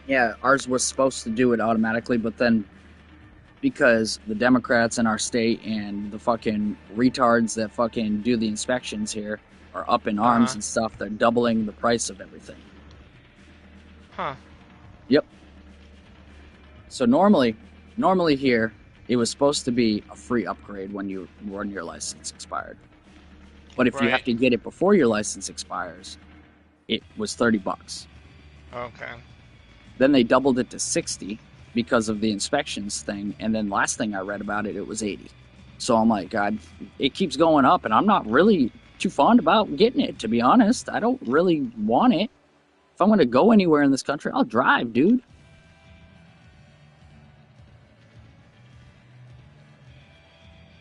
S1: Yeah, ours was supposed to do it automatically, but then because the Democrats in our state and the fucking retards that fucking do the inspections here are up in arms
S5: Uh-huh.
S1: and stuff, they're doubling the price of everything.
S5: Huh.
S1: Yep. So normally here, it was supposed to be a free upgrade when your license expired. But if you have
S5: Right.
S1: to get it before your license expires, it was $30.
S5: Okay.
S1: Then they doubled it to 60 because of the inspections thing, and then last thing I read about it, it was 80. So I'm like, God, it keeps going up, and I'm not really too fond about getting it, to be honest. I don't really want it. If I'm going to go anywhere in this country, I'll drive, dude.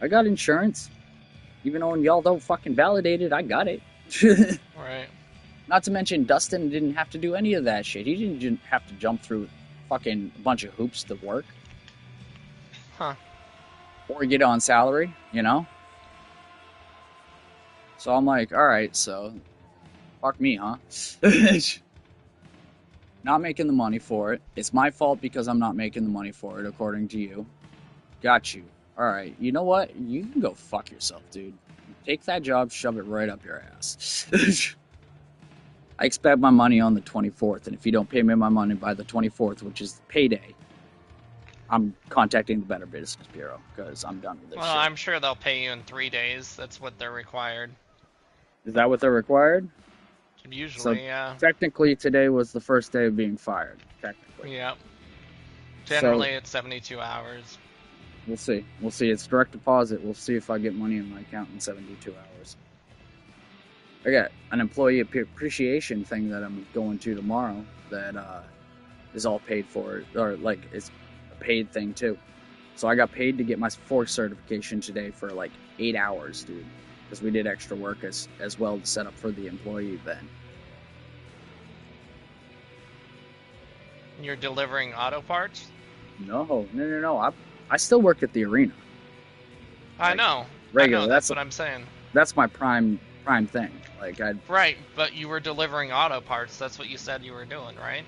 S1: I got insurance. Even though y'all don't fucking validate it, I got it.
S5: Right.
S1: Not to mention, Dustin didn't have to do any of that shit. He didn't have to jump through fucking bunch of hoops to work.
S5: Huh.
S1: Or get on salary, you know? So I'm like, alright, so fuck me, huh? Not making the money for it. It's my fault because I'm not making the money for it, according to you. Got you. Alright, you know what? You can go fuck yourself, dude. Take that job, shove it right up your ass. I expect my money on the 24th, and if you don't pay me my money by the 24th, which is payday, I'm contacting the Better Business Bureau, because I'm done with this
S5: Well,
S1: shit.
S5: I'm sure they'll pay you in 3 days. That's what they're required.
S1: Is that what they're required?
S5: Usually, yeah.
S1: Technically, today was the first day of being fired. Technically.
S5: Yeah. Generally, it's 72 hours.
S1: We'll see. We'll see. It's direct deposit. We'll see if I get money in my account in 72 hours. I got an employee appreciation thing that I'm going to tomorrow that is all paid for, or like it's a paid thing too. So I got paid to get my fork certification today for like 8 hours, dude, because we did extra work as well to set up for the employee event.
S5: You're delivering auto parts?
S1: No. I still work at the arena.
S5: I
S1: Like,
S5: know.
S1: regular,
S5: I know,
S1: that's-
S5: that's what I'm saying.
S1: That's my prime thing. Like
S5: Right, but you were delivering auto parts. That's what you said you were doing, right?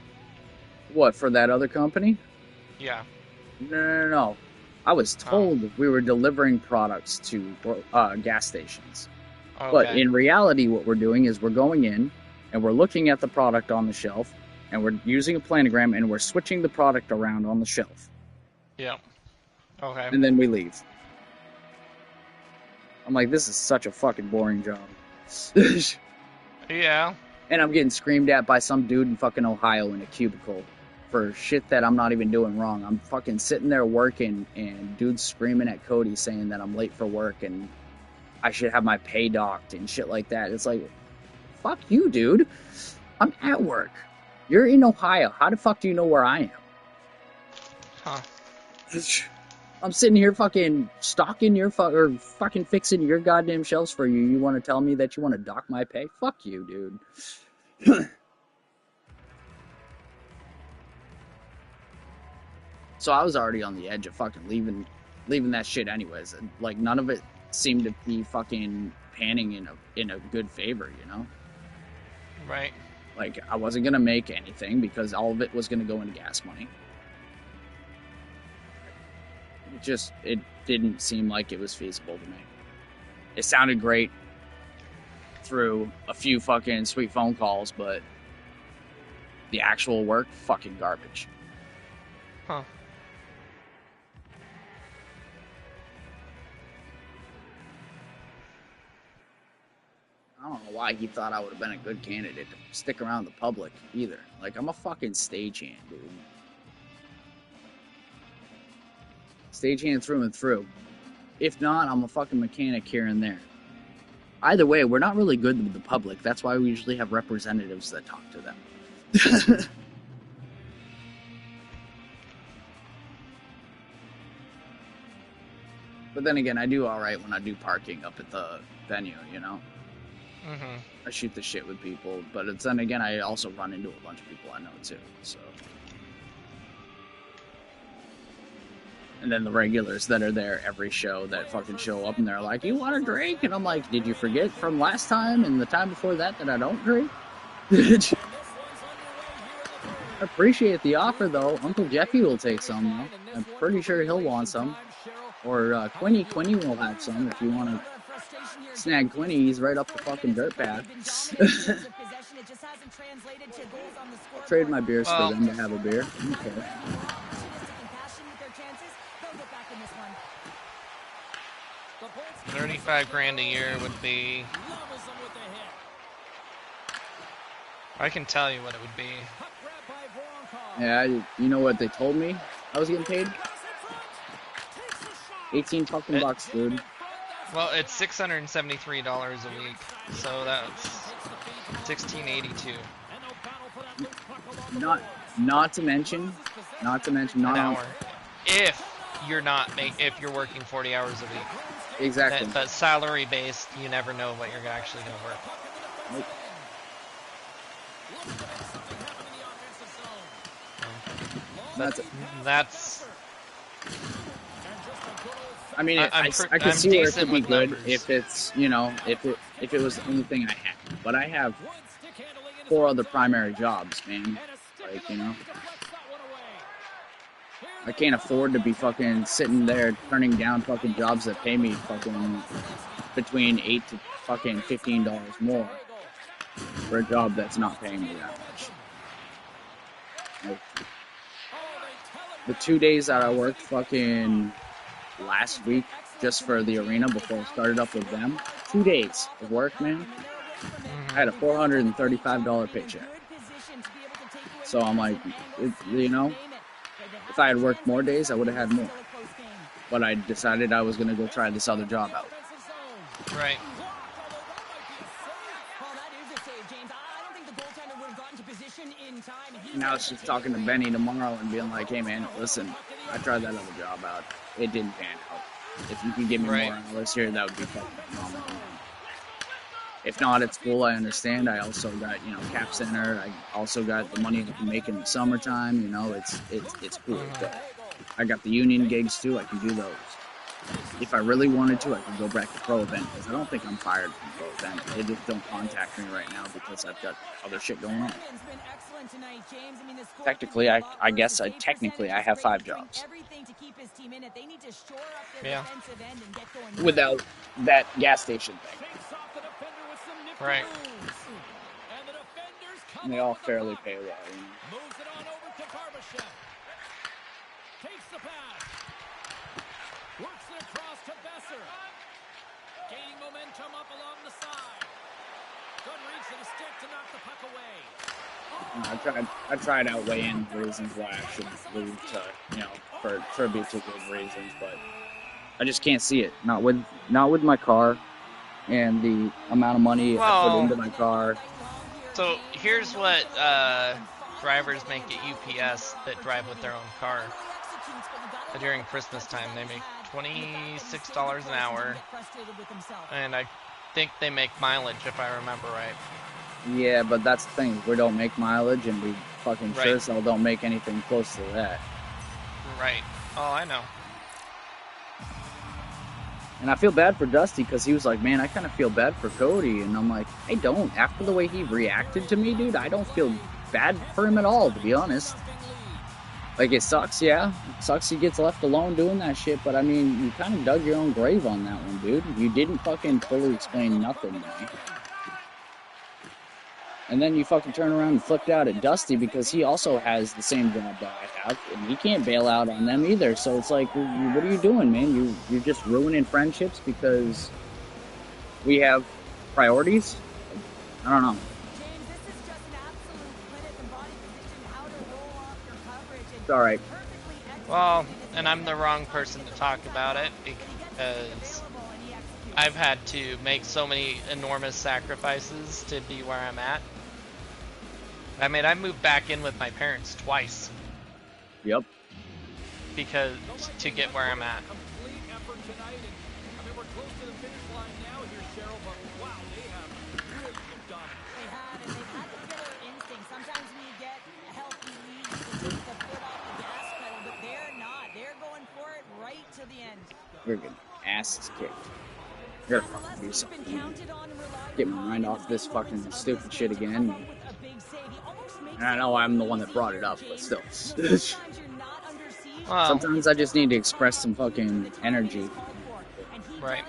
S1: what, for that other company?
S5: Yeah.
S1: No. I was told we were delivering products to gas stations.
S5: Okay.
S1: But in reality, what we're doing is we're going in and we're looking at the product on the shelf and we're using a planogram and we're switching the product around on the shelf.
S5: Yeah. Okay.
S1: And then we leave. I'm like, this is such a fucking boring job.
S5: Yeah.
S1: And I'm getting screamed at by some dude in fucking Ohio in a cubicle for shit that I'm not even doing wrong. I'm fucking sitting there working and dude's screaming at Cody saying that I'm late for work and I should have my pay docked and shit like that. It's like, fuck you, dude. I'm at work. You're in Ohio. How the fuck do you know where I am?
S5: Huh.
S1: I'm sitting here fucking stocking your or fucking fixing your goddamn shelves for you. You want to tell me that you want to dock my pay? Fuck you, dude. So I was already on the edge of fucking leaving that shit anyways. And, like, none of it seemed to be fucking panning in a good favor, you know?
S5: Right.
S1: Like, I wasn't gonna make anything because all of it was gonna go into gas money. It didn't seem like it was feasible to me. It sounded great through a few fucking sweet phone calls, but the actual work, fucking garbage.
S5: Huh.
S1: I don't know why he thought I would have been a good candidate to stick around the public either. Like, I'm a fucking stagehand, dude. Stagehand through and through. If not, I'm a fucking mechanic here and there. Either way, we're not really good with the public. That's why we usually have representatives that talk to them. But then again, I do alright when I do parking up at the venue, you know?
S5: Mm-hmm.
S1: I shoot the shit with people, but then again, I also run into a bunch of people I know too, so... And then the regulars that are there every show that fucking show up and they're like, you want a drink? And I'm like, did you forget from last time and the time before that I don't drink? I appreciate the offer though. Uncle Jeffy will take some though. I'm pretty sure he'll want some. Or Quinny will have some if you want to snag Quinny. He's right up the fucking dirt path. I'll trade my beers for them to have a beer. Okay.
S5: $35,000 a year would be. I can tell you what it would be.
S1: Yeah, you know what they told me I was getting paid? 18 fucking bucks, dude.
S5: Well, it's $673 a week, so that's $16.82.
S1: Not to mention,
S5: an hour. If you're working 40 hours a week.
S1: Exactly.
S5: But salary based, you never know what you're actually going to work.
S1: Nope.
S5: That's.
S1: I mean, I could see where it could be good if it's, you know, if it was the only thing I had. But I have 4 other primary jobs, man. Like, you know, I can't afford to be fucking sitting there turning down fucking jobs that pay me fucking between $8 to fucking $15 more for a job that's not paying me that much. Like, the 2 days that I worked fucking last week just for the arena before I started up with them, 2 days of work, man. I had a $435 paycheck. So I'm like, you know, if I had worked more days, I would have had more. But I decided I was going to go try this other job out.
S5: Right.
S1: Now it's just talking to Benny tomorrow and being like, hey man, listen, I tried that other job out. It didn't pan out. If you can give me more hours here, that would be fucking phenomenal. If not, it's cool, I understand. I also got, you know, Cap Center. I also got the money I can make in the summertime, you know, it's cool. But I got the union gigs too, I can do those. If I really wanted to, I could go back to pro event, because I don't think I'm fired from pro event. They just don't contact me right now because I've got other shit going on. Technically, I guess I have 5 jobs.
S3: to keep his team in it. They need to shore up their defensive end and get going.
S1: Without that gas station thing.
S2: Shakes off the defender with some nifty
S5: Right.
S2: moves. And the defenders come
S1: And they
S2: up
S1: all
S2: with the
S1: fairly
S2: puck.
S1: pay well. You know?
S2: Moves it on over to Barbashev. Takes the pass. Works it across to Besser. Gaining momentum up along the side. Good reach of the stick to knock the puck away.
S1: I tried outweighing reasons why I should lose, for tribute to good reasons, but I just can't see it. Not with my car and the amount of money I put into my car.
S5: So here's what drivers make at UPS that drive with their own car. During Christmas time, they make $26 an hour, and I think they make mileage, if I remember right.
S1: Yeah, but that's the thing. We don't make mileage, and we fucking sure as hell don't make anything close to that.
S5: Right. Oh, I know.
S1: And I feel bad for Dusty because he was like, man, I kind of feel bad for Cody. And I'm like, I don't. After the way he reacted to me, dude, I don't feel bad for him at all, to be honest. Like, it sucks, yeah. It sucks he gets left alone doing that shit. But, I mean, you kind of dug your own grave on that one, dude. You didn't fucking fully explain nothing to me. And then you fucking turn around and flipped out at Dusty because he also has the same job that I have, and he can't bail out on them either. So it's like, what are you doing, man? You're just ruining friendships because we have priorities? I don't know. It's alright.
S5: Well, and I'm the wrong person to talk about it because I've had to make so many enormous sacrifices to be where I'm at. I mean, I moved back in with my parents twice.
S1: Yep.
S5: Because to get where I'm at.
S2: Complete effort tonight, and I mean, we're close to the finish line now here, Cheryl, but wow, they have really looked dominant.
S3: They have, and they've had the killer instinct. Sometimes when you get a healthy lead, you take the foot off the gas pedal, but they're not. They're going for it right to the end.
S1: We're getting asses kicked. You're gonna fucking do something. Get my mind off this fucking stupid shit again. And I know I'm the one that brought it up, but still. Sometimes I just need to express some fucking energy.
S5: Right.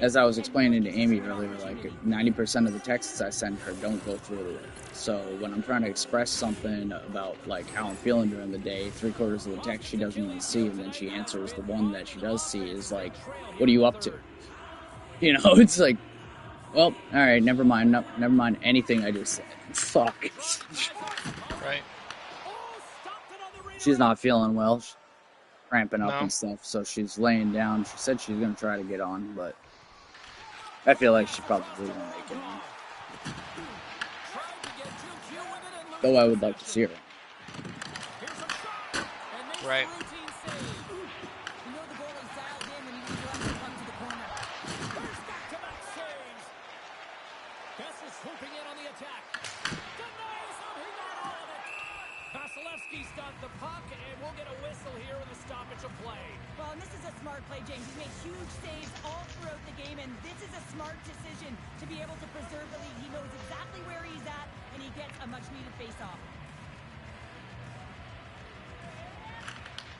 S1: As I was explaining to Amy earlier, like 90% of the texts I send her don't go through. So when I'm trying to express something about like how I'm feeling during the day, 3/4 of the text she doesn't even see, and then she answers the one that she does see is like, "What are you up to?" You know, it's like, well, all right, never mind. No, never mind anything I just said. Fuck.
S5: Right.
S1: She's not feeling well. She's cramping up
S5: No.
S1: and stuff, so she's laying down. She said she's going to try to get on, but I feel like she probably won't make it on. Though I would like to see her.
S5: Right.
S2: Swooping in on the attack. Denies him. He got all of it. Vasilevsky stopped the puck, and we'll get a whistle here with a stoppage of play.
S3: Well, and this is a smart play, James. He's made huge saves all throughout the game, and this is a smart decision to be able to preserve the lead. He knows exactly where he's at, and he gets a much-needed face-off.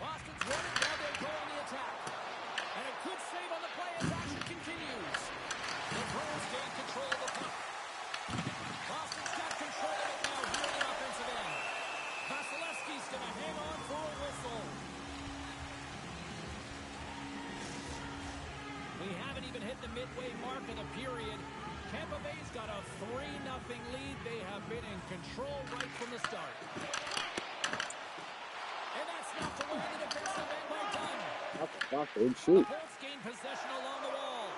S2: Boston's won it. Now they go on the attack. And a good save on the play as action continues. The Bruins gain control of the puck. Boston's got control of it now here on the offensive end. Vasilevsky's going to hang on for a whistle. We haven't even hit the midway mark of the period. Tampa Bay's got a 3-0 lead. They have been in control right from the start. And that's not the way the defensive end well done.
S1: What the fuck, dude? Shoot.
S2: The Bolts gain possession along the wall.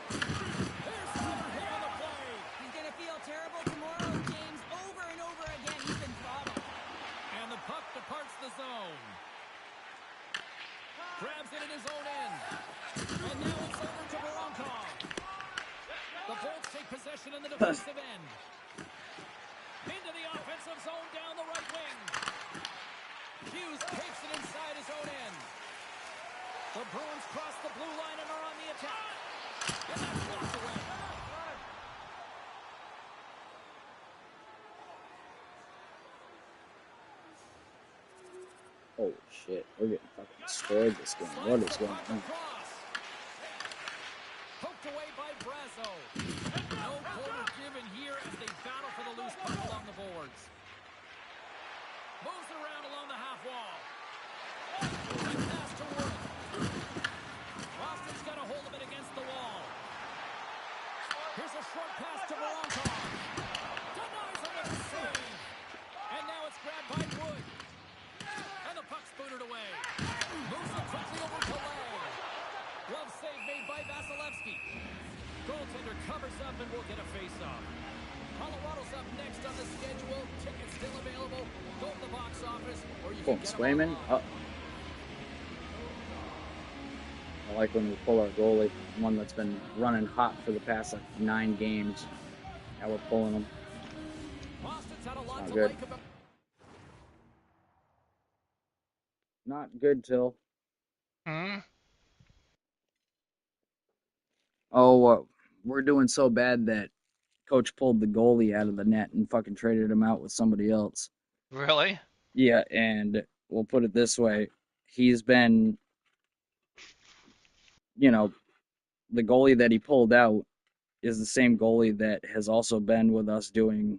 S2: There's another hit on the play.
S3: He's going to feel terrible tomorrow, James. Over and over again, he's been throttled.
S2: And the puck departs the zone. Grabs it in his own end. And now it's over to Voronkov. The Bolts take possession in the defensive end. Into the offensive zone down the right wing. Hughes takes it inside his own end. The Bruins cross the blue line and are on the attack. And that's blocked away.
S1: Holy shit, we're getting fucking destroyed this game. What is going on?
S2: Poked away by Brazo. No quarter given here as they battle for the loose puck along the boards. Moves around along the half wall. Quick pass to Wood. Boston's got a hold of it against the wall. Here's a short pass to Voronkov. Denies him with a save. And now it's grabbed by Wood. And the puck's booted away. Moves it quickly over to Lay. Glove save made by Vasilevsky. Goaltender covers up and will get a face-off. Colorado's up next on the schedule. Tickets still available. Go to the box office, or you can get
S1: Swayman. I like when we pull our goalie, one that's been running hot for the past like 9 games. Now we're pulling him.
S2: Boston's had a lot
S1: Not
S2: to
S1: good.
S2: like about.
S1: Not good, Till. Oh, we're doing so bad that coach pulled the goalie out of the net and fucking traded him out with somebody else.
S5: Really?
S1: Yeah, and we'll put it this way. He's been, the goalie that he pulled out is the same goalie that has also been with us doing,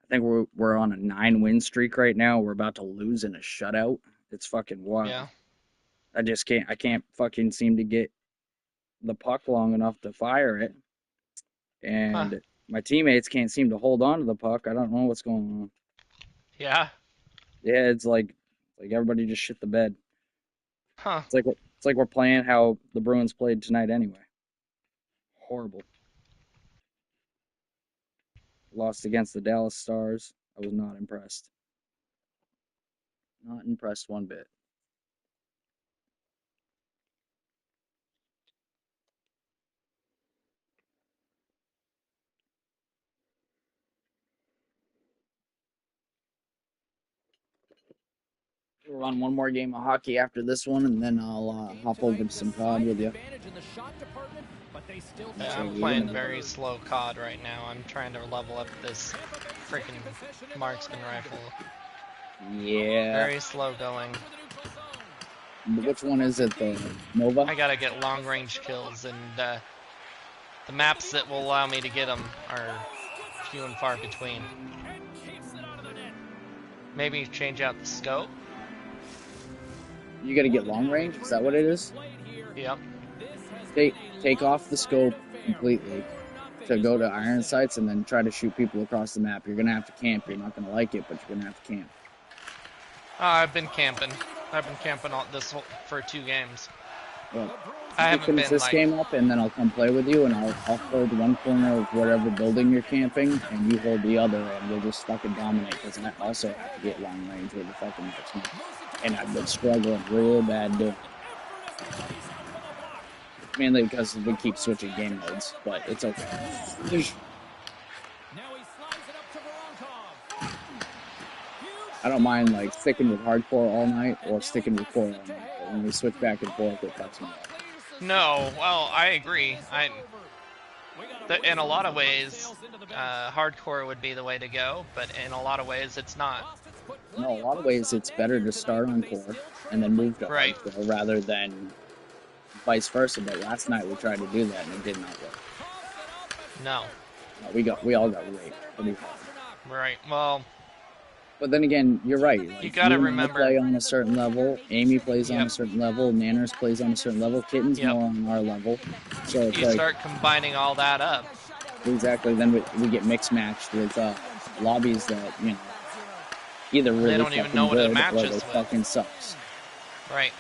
S1: I think we're on a 9-win streak right now. We're about to lose in a shutout. It's fucking wild.
S5: Yeah.
S1: I can't fucking seem to get the puck long enough to fire it. And my teammates can't seem to hold on to the puck. I don't know what's going on.
S5: Yeah.
S1: Yeah, it's like everybody just shit the bed.
S5: Huh.
S1: It's like we're playing how the Bruins played tonight anyway. Horrible. Lost against the Dallas Stars. I was not impressed. Not impressed one bit. We'll run one more game of hockey after this one, and then I'll hop over to some COD with you.
S5: Yeah, I'm playing very slow COD right now. I'm trying to level up this freaking marksman rifle.
S1: Yeah.
S5: Very slow going.
S1: Which one is it, the Nova?
S5: I gotta get long range kills, and the maps that will allow me to get them are few and far between. Maybe change out the scope.
S1: You gotta get long range? Is that what it is?
S5: Yep.
S1: Take off the scope completely to go to iron sights and then try to shoot people across the map. You're gonna have to camp. You're not gonna like it, but you're gonna have to camp.
S5: I've been camping. I've been camping for 2 games.
S1: Well,
S5: I haven't
S1: finish
S5: been
S1: this game up, and then I'll come play with you, and I'll hold one corner of whatever building you're camping, and you hold the other, and we'll just fucking dominate. Because I also have to get long range with the fucking marksman, and I've been struggling real bad doing it. Mainly because we keep switching game modes, but it's okay. I don't mind like sticking with hardcore all night or sticking with core all night. But when we switch back and forth, it fucks me up.
S5: No, well, I agree. In a lot of ways, hardcore would be the way to go, but in a lot of ways, it's not.
S1: No, a lot of ways, it's better to start on core and then move to hardcore rather than vice versa. But last night we tried to do that and it did not work.
S5: No.
S1: We all got raped pretty hard.
S5: Right. Well.
S1: But then again, you're right. Like,
S5: you gotta remember.
S1: I play on a certain level. Amy plays on a certain level. Nanners plays on a certain level. Kitten's more on our level. So it's
S5: you start combining all that up.
S1: Exactly. Then we get mixed matched with lobbies that either really
S5: they don't even know what it matches with.
S1: Fucking sucks.
S5: Right.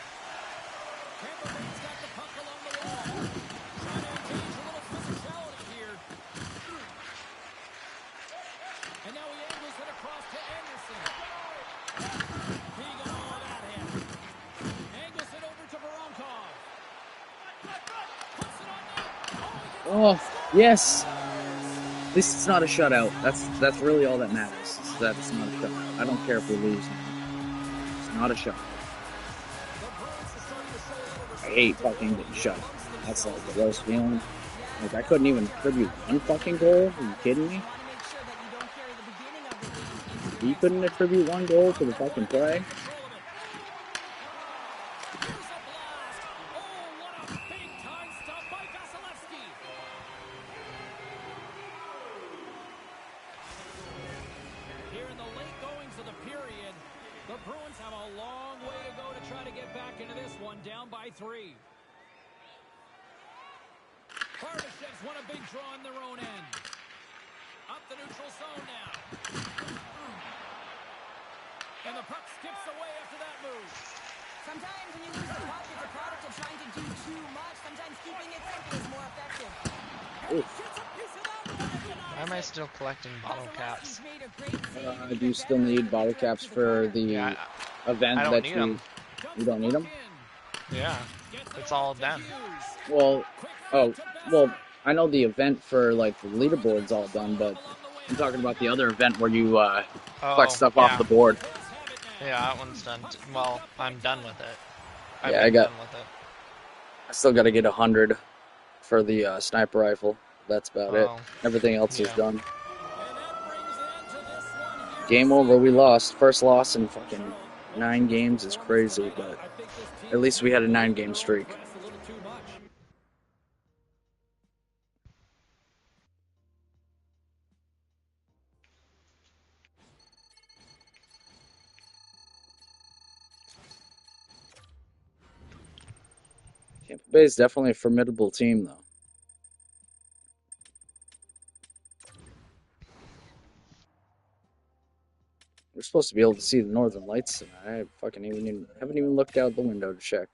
S1: Oh, yes! At least it's not a shutout. That's really all that matters. Is that it's not a shutout. I don't care if we lose. It's not a shutout. I hate fucking getting shut. That's like the worst feeling. Like, I couldn't even attribute one fucking goal? Are you kidding me? You couldn't attribute one goal to the fucking play?
S2: Bruins have a long way to go to try to get back into this one, down by 3. Barbashevs want a big draw in their own end. Up the neutral zone now. And the puck skips away after that move.
S3: Sometimes when you lose the puck, it's a product of trying to do too much. Sometimes keeping it simple is more effective.
S5: Why am I still collecting bottle caps?
S1: Do you still need bottle caps for the
S5: Yeah,
S1: event
S5: I don't
S1: that
S5: need
S1: you...
S5: them.
S1: You don't need them?
S5: Yeah, it's all done.
S1: Well, well, I know the event for, like, the leaderboard's all done, but I'm talking about the other event where you, collect stuff off the board.
S5: Yeah, that one's done. Well, I'm done with it.
S1: Yeah, I still gotta get 100 for the, sniper rifle. That's about it. Everything else is done. Game over, we lost. First loss in fucking 9 games is crazy, but at least we had a 9-game streak. Tampa Bay is definitely a formidable team, though. We're supposed to be able to see the northern lights tonight. I fucking haven't even looked out the window to check.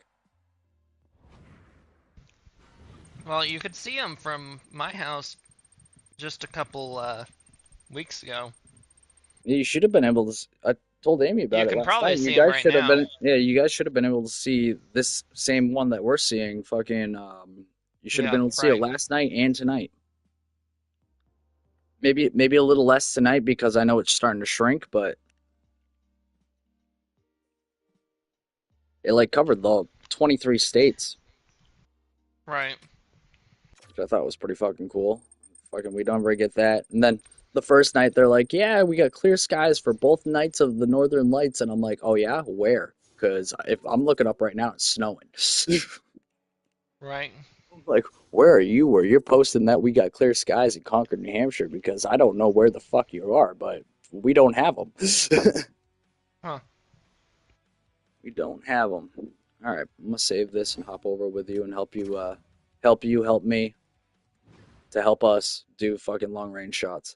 S5: Well, you could see them from my house just a couple weeks ago.
S1: Yeah, you should have been able to. I told Amy about
S5: You
S1: it
S5: can
S1: last
S5: probably
S1: night.
S5: see
S1: You
S5: them
S1: guys
S5: right
S1: should have
S5: now.
S1: been. Yeah, you guys should have been able to see this same one that we're seeing. Fucking. You should have been able to see it last night and tonight. Maybe a little less tonight because I know it's starting to shrink, but it like covered the 23 states.
S5: Right.
S1: Which I thought was pretty fucking cool. Fucking, we don't ever get that. And then the first night they're like, yeah, we got clear skies for both nights of the Northern Lights, and I'm like, oh yeah, where? Because if I'm looking up right now, it's snowing.
S5: Right.
S1: Like, where are you? Where you're posting that we got clear skies in Concord, New Hampshire? Because I don't know where the fuck you are, but we don't have them.
S5: Huh.
S1: We don't have them. All right, I'm gonna save this and hop over with you and help you, help me to help us do fucking long range shots.